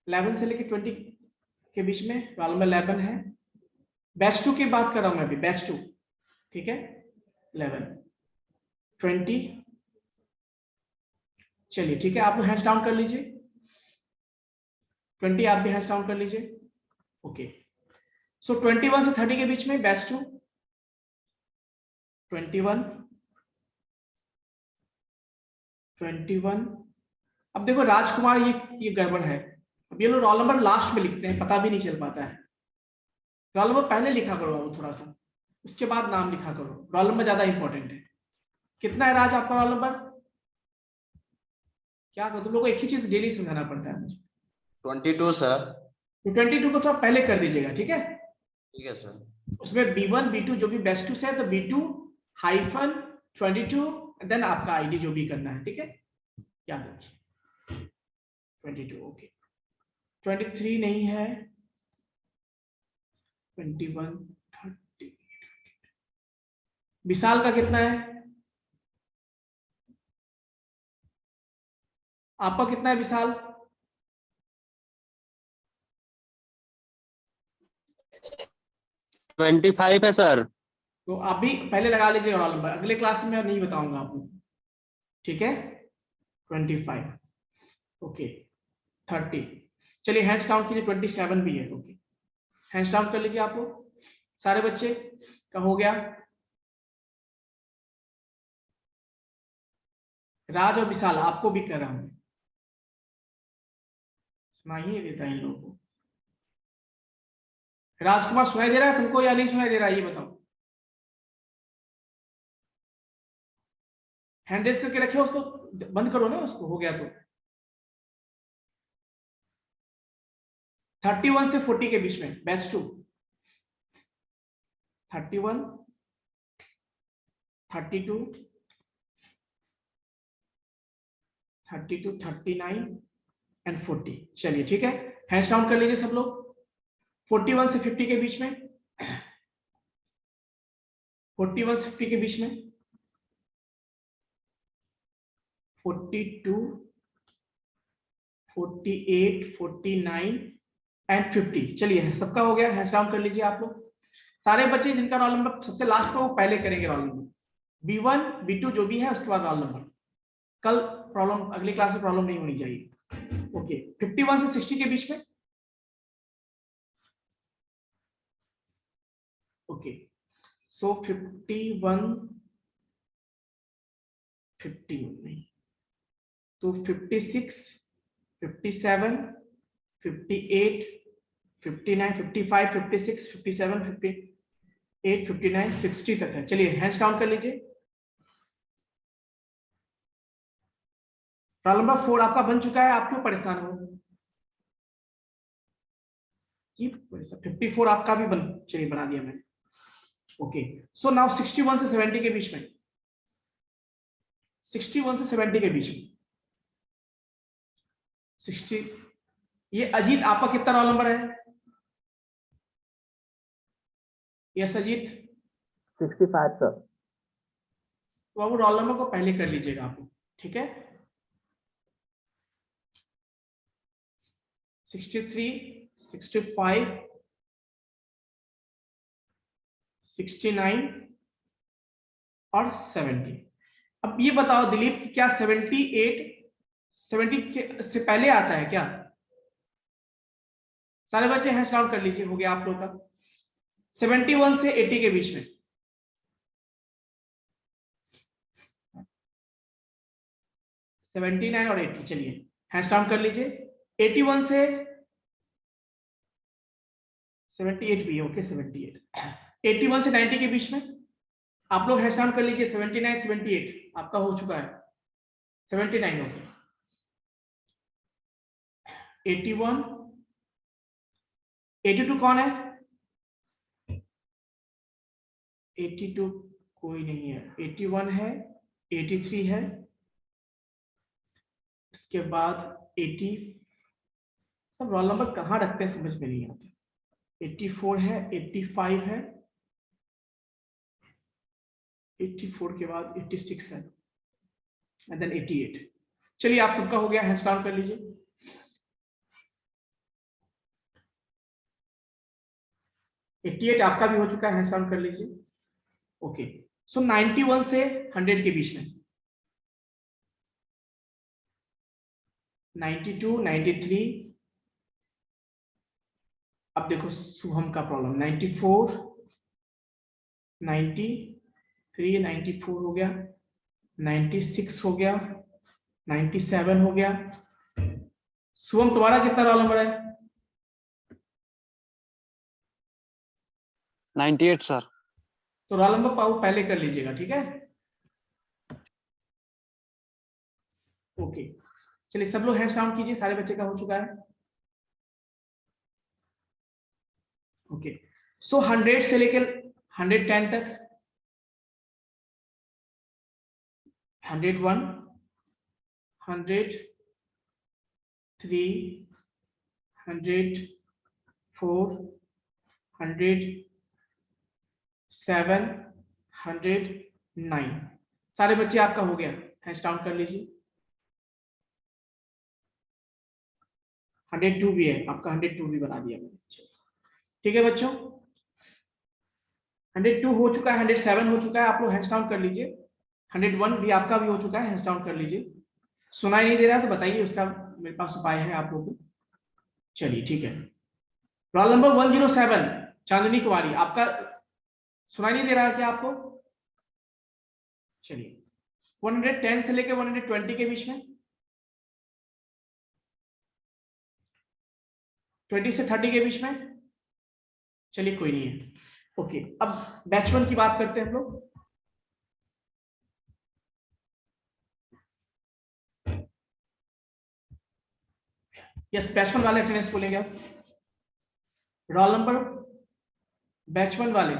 11 से लेके 20 के बीच में रोल नंबर 11 है। बैच 2 की बात कर रहा हूं मैं अभी, बैच 2, ठीक है। 11 20, चलिए ठीक है, आप लोग हैंड्स डाउन कर लीजिए। 20 आप भी हैंड्स डाउन कर लीजिए। ओके सो 21 से 30 के बीच में बैच 2, 21। अब देखो राजकुमार, ये गड़बड़ है। अब ये लोग रोल नंबर लास्ट में लिखते हैं, पता भी नहीं चल पाता है। रोल नंबर पहले लिखा करो वो थोड़ा सा, उसके बाद नाम लिखा करो। रोल नंबर ज्यादा इंपॉर्टेंट है। कितना है राज आपका रोल नंबर? क्या करो, तुम लोग को एक ही चीज डेली समझाना पड़ता है मुझे। 22 सर। तो 22 को थोड़ा पहले कर दीजिएगा, ठीक है? ठीक है सर। उसमें B1 B2 जो भी बैच 2 से है तो B2 -22 देन आपका आईडी जो भी करना है, ठीक है, याद रखिए। 22 ओके। 23 नहीं है, 21 30। विशाल का कितना है? आपका कितना है विशाल? 25 है सर। तो आप भी पहले लगा लीजिए रोल नंबर, अगले क्लास में मैं नहीं बताऊंगा आपको, ठीक है। 25 ओके। 30, चलिए हैंड्स डाउन कीजिए। 27 भी है, ओके हैंड्स डाउन कर लीजिए आप लोग। सारे बच्चे का हो गया। राज और विशाल आपको भी कर रहा हूं, सुनाइए देता इन लोगों को। राजकुमार सुनाई दे रहा है तुमको या नहीं सुनाई दे रहा है, ये बताओ। हैंड रेस करके रखे, उसको बंद करो ना, उसको हो गया तो। 31 से 40 के बीच में बैच 2, 31, 32, 32, 39 एंड 40। चलिए ठीक है, हैंड्स डाउन कर लीजिए सब लोग। 41 से 50 के बीच में, 41 से 50 के बीच में, 42, 48, 49 एंड 50। चलिए सबका हो गया, हैंड्स डाउन कर लीजिए आप लोग। सारे बच्चे जिनका रोल नंबर सबसे लास्ट में, वो पहले करेंगे रोल नंबर, B1 B2 जो भी है, उसके बाद रोल नंबर। कल प्रॉब्लम, अगली क्लास में प्रॉब्लम नहीं होनी चाहिए। ओके, 51 से 60 के बीच में। ओके, सो 51, 50 नहीं तो 56, 57, 58, 59, 55, 56, 57, 58, 59, 60 तक है। चलिए हैंड्स डाउन कर लीजिए। रोल नंबर 4 आपका बन चुका है, आप क्यों परेशान हो? 54 आपका भी चलिए बना दिया मैंने। ओके, सो नाउ 61 से 70 के बीच में, 61 से 70 के बीच में 60। ये अजीत आपका कितना रोल नंबर है? Yes Ajit, 65 sir. तो अब रोल नंबर को पहले कर लीजिएगा आप, ठीक है। 63, 65, 69 और 70। अब ये बताओ दिलीप कि क्या 78 70 से पहले आता है क्या? सारे बच्चे हैंड्स डाउन कर लीजिए, हो गया आप लोग का। 71 से 80 के बीच में, 79 और 80। चलिए हैंड्स डाउन कर लीजिए। 81 से 78 भी है, ओके 78। 81 से 90 के बीच में आप लोग हैंड्स डाउन कर लीजिए। 79, 78 आपका हो चुका है। 79 ओके। 81, 82 कौन है? 82 कोई नहीं है। 81 है, 83 है, उसके बाद 80। सब रोल नंबर कहाँ रखते हैं समझ में नहीं आता। 84 है, 85 है, 84 के बाद 86 है एंड देन 88। चलिए आप सबका हो गया, हैंड्स डाउन कर लीजिए। आपका भी हो चुका है, हैंड्स डाउन कर लीजिए। ओके, सो 91 से 100 के बीच में, 92, 93। अब देखो शुभम का प्रॉब्लम, 94, 93, 94 हो गया, 96 हो गया, 97 हो गया। शुभम तुम्हारा कितना रोल नंबर है? 98 सर। तो रोल नंबर पाओ पहले कर लीजिएगा, ठीक है। ओके, चलिए सब लोग हैंड्स डाउन कीजिए, सारे बच्चे का हो चुका है। ओके, सो 100 से लेकर 110 तक, 101, 103, 104, 107, 109। सारे बच्चे आपका हो गया, हैंड्स डाउन कर लीजिए। 102 भी है आपका, 102 भी बना दिया मैंने, ठीक है बच्चों। 102 हो चुका है, 107 हो चुका है, आप लोग हैंड्स डाउन कर लीजिए। 101 भी आपका भी हो चुका है, हैंड्स डाउन कर लीजिए। सुनाई नहीं दे रहा है तो बताइए, उसका मेरे पास उपाय है आप लोगों को। चलिए ठीक है। रोल नंबर 107 चांदनी कुमारी, आपका सुनाई नहीं दे रहा है क्या आपको? चलिए 110 से लेकर 120 के बीच में, 20 से 30 के बीच में। चलिए कोई नहीं है। ओके, अब बैच 1 की बात करते हैं हम लोग। यस, बैच 1 वाले अटेंडेंस बोलेंगे आप। रोल नंबर बैच 1 वाले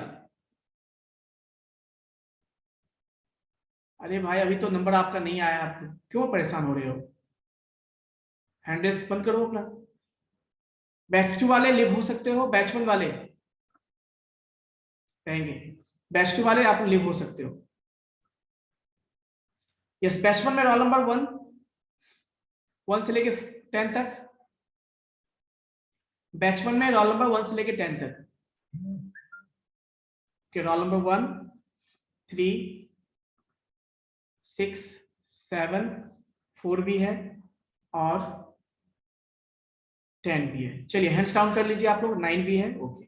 अरे भाई अभी तो नंबर आपका नहीं आया, आप क्यों परेशान हो रहे हो? हैंड रेस बंद करो अपना। बैच 2 वाले लिव हो सकते हो, बैच 1 वाले कहेंगे, बैच 2 वाले आप लिव हो सकते हो। यस, बैच 1 में रोल नंबर 1 से लेके 10 तक, बैच 1 में रोल नंबर 1 से लेके 10 तक के रोल नंबर 1, 3, 6, 7, 4 भी है और 10 भी है। चलिए हैंड्स डाउन कर लीजिए आप लोग, 9 भी है। ओके,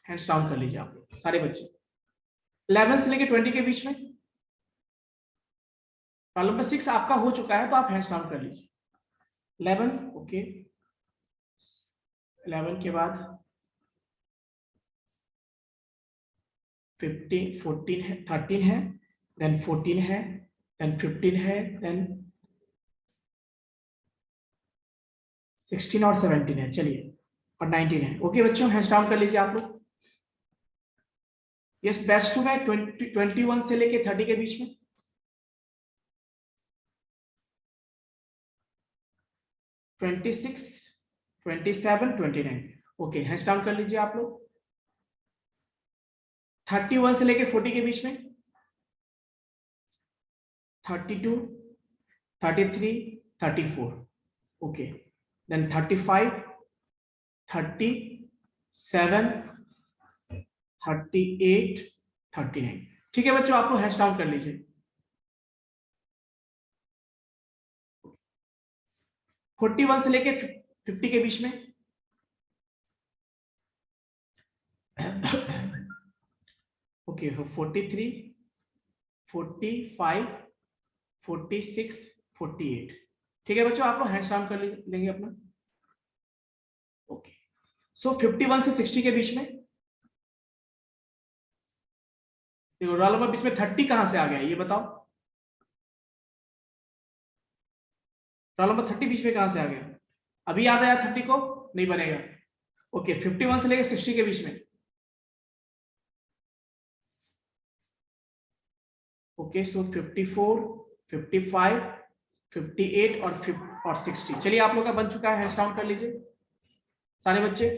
हैंड्स डाउन कर लीजिए आप लोग सारे बच्चे। 11 से लेके 20 के बीच में रोल नंबर 6 आपका हो चुका है, तो आप हैंड्स डाउन कर लीजिए। 11, ओके, 11 के बाद 15, 14 है, 13 है, देन 14 है, देन 15 है, देन 16 और 17 है। चलिए, और 19 है। ओके बच्चों, हैंड्स डाउन कर लीजिए आप लोग। यस, बैच 2 में 21 से लेके 30 के बीच में, 26, 27, 29। ओके, हैंड्स डाउन कर लीजिए आप लोग। 31 से लेके 40 के बीच में, 32, 33, 34। Okay, then 35, 37, 38, 39। ठीक है बच्चों, आप लोग हैंड्स डाउन कर लीजिए। 41 से लेके 50 के बीच में, ओके, so 43, 45, 46, 48। ठीक है बच्चों, आप लोग हैंड्स डाउन कर लेंगे अपना। ओके, सो 51 से 60 के बीच में, देखो रोल नंबर बीच में 30 कहां से आ गया ये बताओ? रोल नंबर 30 बीच में कहां से आ गया? अभी याद आया 30 को? नहीं बनेगा। ओके, 51 से लेकर 60 के बीच में, ओके, सो 54, 55, 58 और 60। चलिए आप लोग का बन चुका है, हैंड्स डाउन कर लीजिए सारे बच्चे।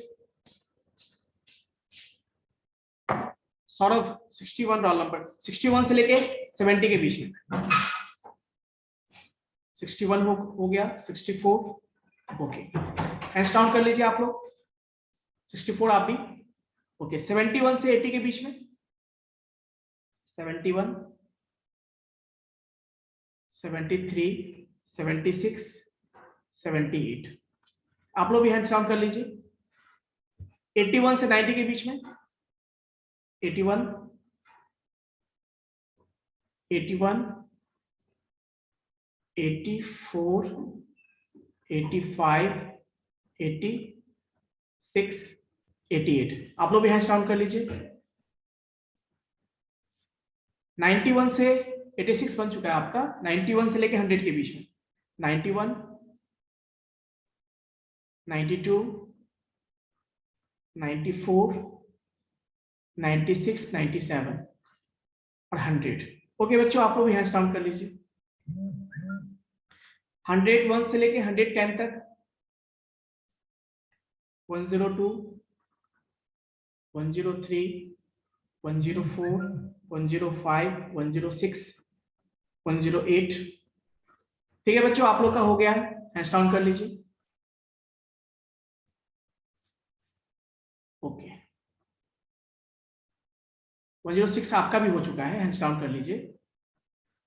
सौरभ 61 रोल नंबर, 61 से लेके 70 के बीच में, 61 हो गया, 64। ओके, हैंड्स डाउन कर लीजिए आप लोग। 64 आप भी। ओके, 71 से 80 के बीच में, 71, 73, 76, 78। आप लोग भी हैंड्स डाउन कर लीजिए। 81 से 90 के बीच में, 81, 81, 84, 85, 86, 88। आप लोग भी हैंड्स डाउन कर लीजिए। 91 से 86 बन चुका है आपका। 91 से लेके 100 के बीच में, 91, 92, 94, 96, 97 और 100। ओके बच्चों, आप लोग भी हैंड्स डाउन कर लीजिए। 101 से लेके 110 तक, 102, 103, 104, 105, 106, 108। ठीक है बच्चों, आप लोग का हो गया है, हैंड्स डाउन कर लीजिए। ओके, 106 आपका भी हो चुका है, हैंड्स डाउन कर लीजिए।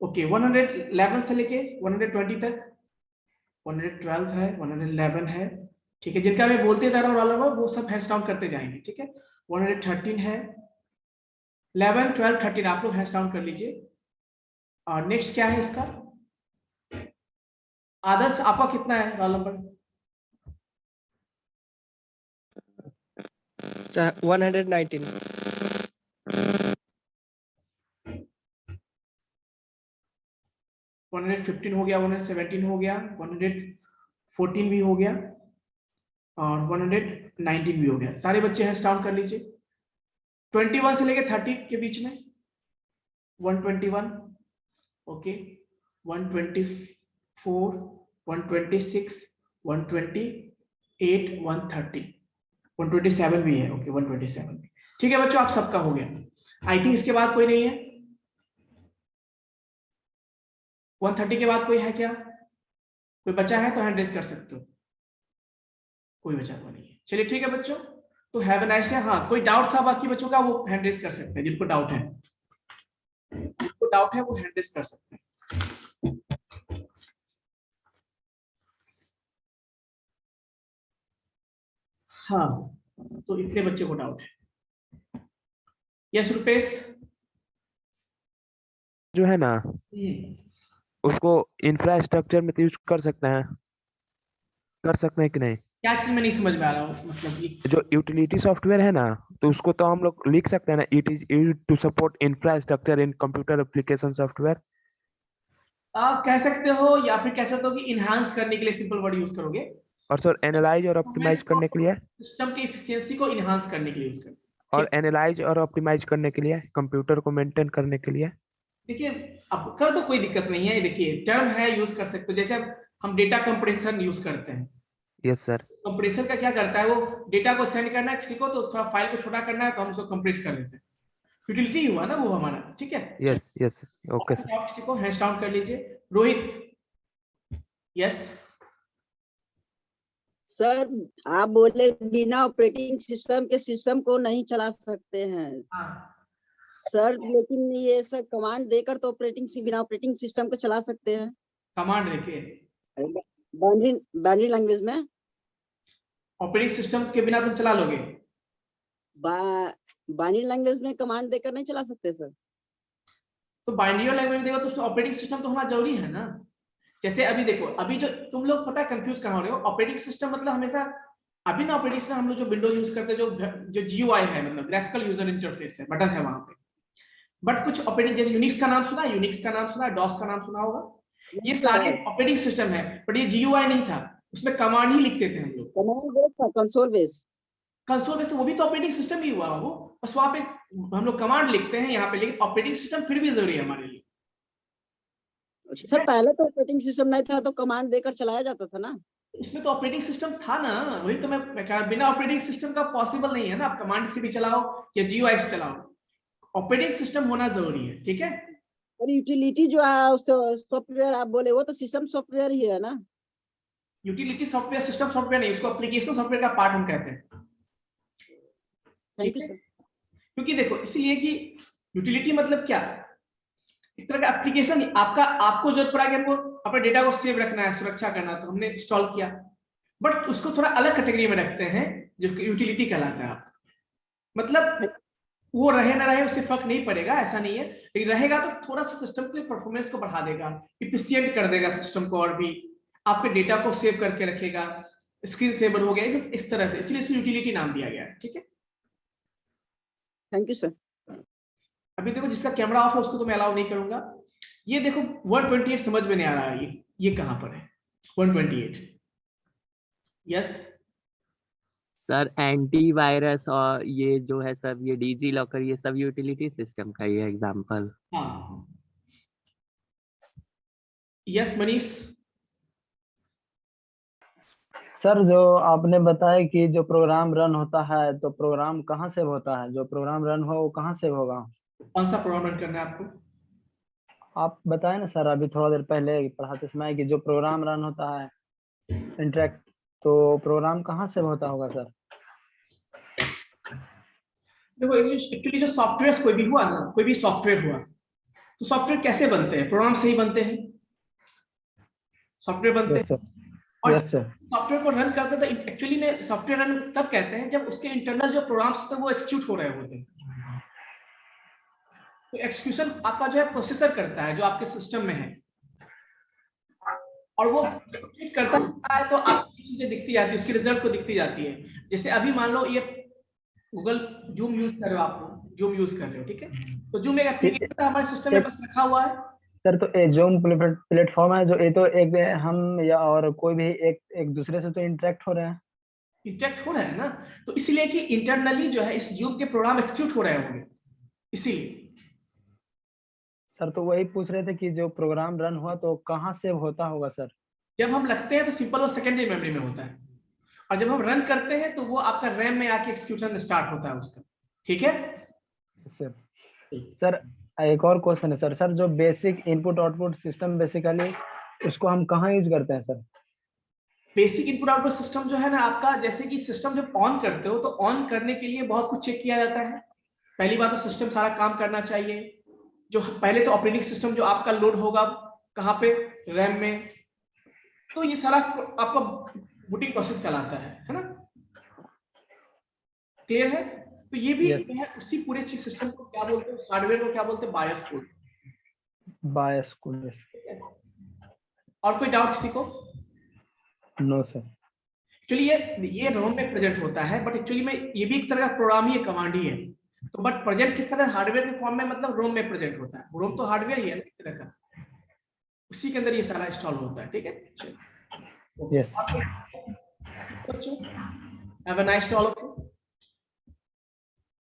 ओके, 111 से लेके 120 तक, 112 है, 111 है। ठीक है, जिनका मैं बोलते जा रहा हूँ रोल नंबर वो सब हैंड्स डाउन करते जाएंगे। ठीक है, 113 है, 11, 12, 13 आप लोग हैंड्स डाउन कर लीजिए। और नेक्स्ट क्या है इसका? आदर्श आपका कितना है रोल नंबर? 119। 115 हो गया, 117 हो गया, 114 भी हो गया और 119 भी हो गया। सारे बच्चे हैंड्स डाउन कर लीजिए। 21 से लेकर 30 के बीच में, 121, ओके 124 126 128 130 127 भी है। ओके 127 भी ठीक है बच्चों, आप सबका हो गया। आई थिंक इसके बाद कोई नहीं है। 130 के बाद कोई है क्या? कोई बचा है तो हैंड रेज कर सकते हो। कोई बचा हुआ नहीं है। चलिए ठीक है बच्चों, तो हैव अ नाइस डे। हाँ कोई डाउट था बाकी बच्चों का, वो हैंड रेज कर सकते हैं। जिनको डाउट है, जिनको डाउट है वो हैंड रेज कर सकते हैं। हाँ तो इतने बच्चे को डाउट है। यस रुपेश जो है ना उसको इंफ्रास्ट्रक्चर में यूज कर सकते हैं कि नहीं? क्या चीज में नहीं समझ में आ रहा हूँ, मतलब ये जो यूटिलिटी सॉफ्टवेयर है ना, तो उसको तो हम लोग लिख सकते हैं ना, it is used to support infrastructure in computer application software. आप कह सकते हो, या फिर कह सकते हो कि इनहांस करने के लिए सिंपल वर्ड यूज करोगे। और सर एनालाइज और ऑप्टिमाइज करने के लिए, सिस्टम की एफिशिएंसी को इनहांस करने के लिए यूज करते हैं। और एनालाइज और ऑप्टिमाइज करने के लिए, कंप्यूटर को मेंटेन करने के लिए। देखिए अब कर दो, कोई दिक्कत नहीं है। देखिए टर्म है, यूज कर सकते हो। जैसे अब हम डेटा कंप्रेशन यूज करते हैं। Yes sir. कंप्रेशन का क्या करता है, वो डेटा को सेंड करना है किसी को, तो थोड़ा फाइल को छोटा करना है तो हम उसको कंप्रेस कर लेते हैं। यूटिलिटी हुआ ना वो हमारा, ठीक है। Yes yes okay sir. आप किसी को हैंड्स डाउन कर लीजिए। रोहित यस सर आप बोले बिना ऑपरेटिंग सिस्टम के सिस्टम को नहीं चला सकते हैं। सर लेकिन ये सर कमांड देकर तो बिना ऑपरेटिंग सिस्टम को चला सकते हैं। कमांड देके बाइनरी लैंग्वेज में ऑपरेटिंग सिस्टम के बिना तुम चला लोगे? बाइनरी लैंग्वेज में कमांड देकर नहीं चला सकते सर। तो बाइनरी लैंग्वेज में देखो तो ऑपरेटिंग सिस्टम तो होना जरूरी है ना। जैसे अभी देखो, अभी जो तुम लोग पता है कंफ्यूज कहाँ हो रहे हो। ऑपरेटिंग सिस्टम मतलब हमेशा अभी ना, ऑपरेटिंग सिस्टम हम लोग जो विंडोज यूज करते हैं, जो GUI है, मतलब ग्राफिकल यूजर इंटरफेस है, बटन है वहां पे। बट कुछ ऑपरेटिंग, जैसे यूनिक्स का नाम सुना है, यूनिक्स का नाम सुना है, डॉस का नाम सुना होगा, ये सारे ऑपरेटिंग सिस्टम है। बट ये GUI नहीं था, उसमें कमांड ही लिखते थे हम लोग। कमांड बेस्ड था, कंसोल बेस्ड। कंसोल बेस्ड तो वो भी तो ऑपरेटिंग सिस्टम ही हुआ वो, बस वहां पे हम लोग कमांड लिखते हैं यहाँ पे, लेकिन ऑपरेटिंग सिस्टम फिर भी जरूरी है हमारे लिए। सर पहले तो ऑपरेटिंग सिस्टम नहीं था तो कमांड देकर चलाया जाता था ना। इसमें तो ऑपरेटिंग सिस्टम था ना, वही तो मैं कह रहा, बिना ऑपरेटिंग सिस्टम का पॉसिबल नहीं है ना। आप कमांड से भी चलाओ या GUI से चलाओ, ऑपरेटिंग सिस्टम होना जरूरी है, ठीक है। और यूटिलिटी जो है सॉफ्टवेयर आप बोले, वो तो सिस्टम सॉफ्टवेयर ही है ना। यूटिलिटी सॉफ्टवेयर सिस्टम सॉफ्टवेयर नहीं, उसको एप्लीकेशन सॉफ्टवेयर का पार्ट हम कहते हैं। Thank you sir. क्योंकि देखो इसलिए कि यूटिलिटी मतलब क्या, एक तरह का एप्लीकेशन। आपको जरूरत पड़ा कि हमको अपने डेटा को सेव रखना है, सुरक्षा करना, तो हमने इंस्टॉल किया। बट उसको थोड़ा अलग कैटेगरी में रखते हैं जो यूटिलिटी कहलाता है। मतलब वो रहे ना रहे उससे फर्क नहीं पड़ेगा, ऐसा नहीं है, लेकिन रहेगा तो थोड़ा सा सिस्टम के परफॉर्मेंस को बढ़ा देगा, इफिशिएंट कर देगा सिस्टम को, और भी आपके डेटा को सेव करके रखेगा, स्क्रीन सेवर हो गया, इस तरह से, इसलिए इसको यूटिलिटी नाम दिया गया है, ठीक है। Thank you sir. अभी देखो जिसका कैमरा ऑफ है उसको तो मैं अलाउ नहीं करूंगा। ये देखो 128 समझ में नहीं आ रहा है, ये कहां पर है 128? यस सर एंटीवायरस और ये जो है सब, ये डिजी लॉकर, ये सब यूटिलिटी सिस्टम का ही एग्जांपल। हाँ यस मनीष। सर जो आपने बताया कि जो प्रोग्राम रन होता है तो प्रोग्राम कहाँ सेव होता है, जो प्रोग्राम रन हो वो कहाँ सेव होगा? कौन सा प्रोग्राम रन करना है आपको? आप बताए ना सर, अभी थोड़ा देर पहले पढ़ाते समय कि जो प्रोग्राम रन होता है इंटरेक्ट, तो प्रोग्राम कहाँ सेव होता होगा सर? देखो एक्चुअली जो सॉफ्टवेयर कोई भी हुआ ना, कोई भी सॉफ्टवेयर हुआ, तो सॉफ्टवेयर कैसे बनते हैं? प्रोग्राम से ही बनते हैं सॉफ्टवेयर बनते हैं। और सॉफ्टवेयर को रन करते तो एक्चुअली में सॉफ्टवेयर रन तब कहते हैं जब उसके इंटरनल जो प्रोग्राम्स होते हैं वो एक्सिक्यूट हो रहे होते हैं। तो एक्सिक्यूशन आपका जो है प्रोसेसर करता है, जो आपके सिस्टम में है, और वो करता है तो आपको चीजें दिखती जाती है, उसकी रिजल्ट को दिखती जाती है। जैसे अभी मान लो ये गूगल जूम यूज कर रहे हो, आप जूम यूज कर रहे हो, ठीक है, तो जूम एक एप्लीकेशन हमारे सिस्टम में बस रखा हुआ है। सर तो ये जूम प्लेटफॉर्म है जो, ये तो एक हम या और कोई भी एक दूसरे से तो इंटरेक्ट हो रहे हैं, इंटरेक्ट हो रहे हैं ना, तो इसलिए कि इंटरनली जो है इस जूम के प्रोग्राम एक्सिक्यूट हो रहे होंगे, इसीलिए। सर तो वही पूछ रहे थे कि जो प्रोग्राम रन हुआ तो कहाँ सेव होता होगा सर? जब हम लगते हैं तो सिंपल और सेकेंडरी मेमोरी में होता है, और जब हम रन करते हैं तो वो आपका रैम में आके एक्सिक्यूशन स्टार्ट होता है उसका। ठीक है सर। सर एक और क्वेश्चन है सर। सर जो basic input output system basically उसको हम कहाँ यूज करते हैं sir? Basic input output system जो है ना आपका, जैसे कि सिस्टम जब ऑन करते हो तो ऑन करने के लिए बहुत कुछ चेक किया जाता है। पहली बात तो सिस्टम सारा काम करना चाहिए। जो पहले तो ऑपरेटिंग सिस्टम जो आपका लोड होगा कहाँ पे, रैम में, तो ये सारा आपका बूटिंग प्रोसेस कहलाता है ना? क्लियर है? तो ये भी Yes. जो है उसी पूरे चीज सिस्टम को क्या बोलते हैं, हार्डवेयर को क्या बोलते हैं, बायस कोड। बायस कोड। और कोई डाउट किसी को? No sir. एक्चुअली ये रोम में प्रेजेंट होता है, बट एक्चुअली में ये भी एक तरह का प्रोग्राम ही है, कमांड ही है। तो बट प्रेजेंट किस तरह हार्डवेयर के फॉर्म में, मतलब रोम में प्रेजेंट होता है। रोम तो हार्डवेयर ही है एक तरह का, उसी के अंदर ये सारा इंस्टॉल होता है। ठीक है, यस। बच्चों, have a nice day all of you.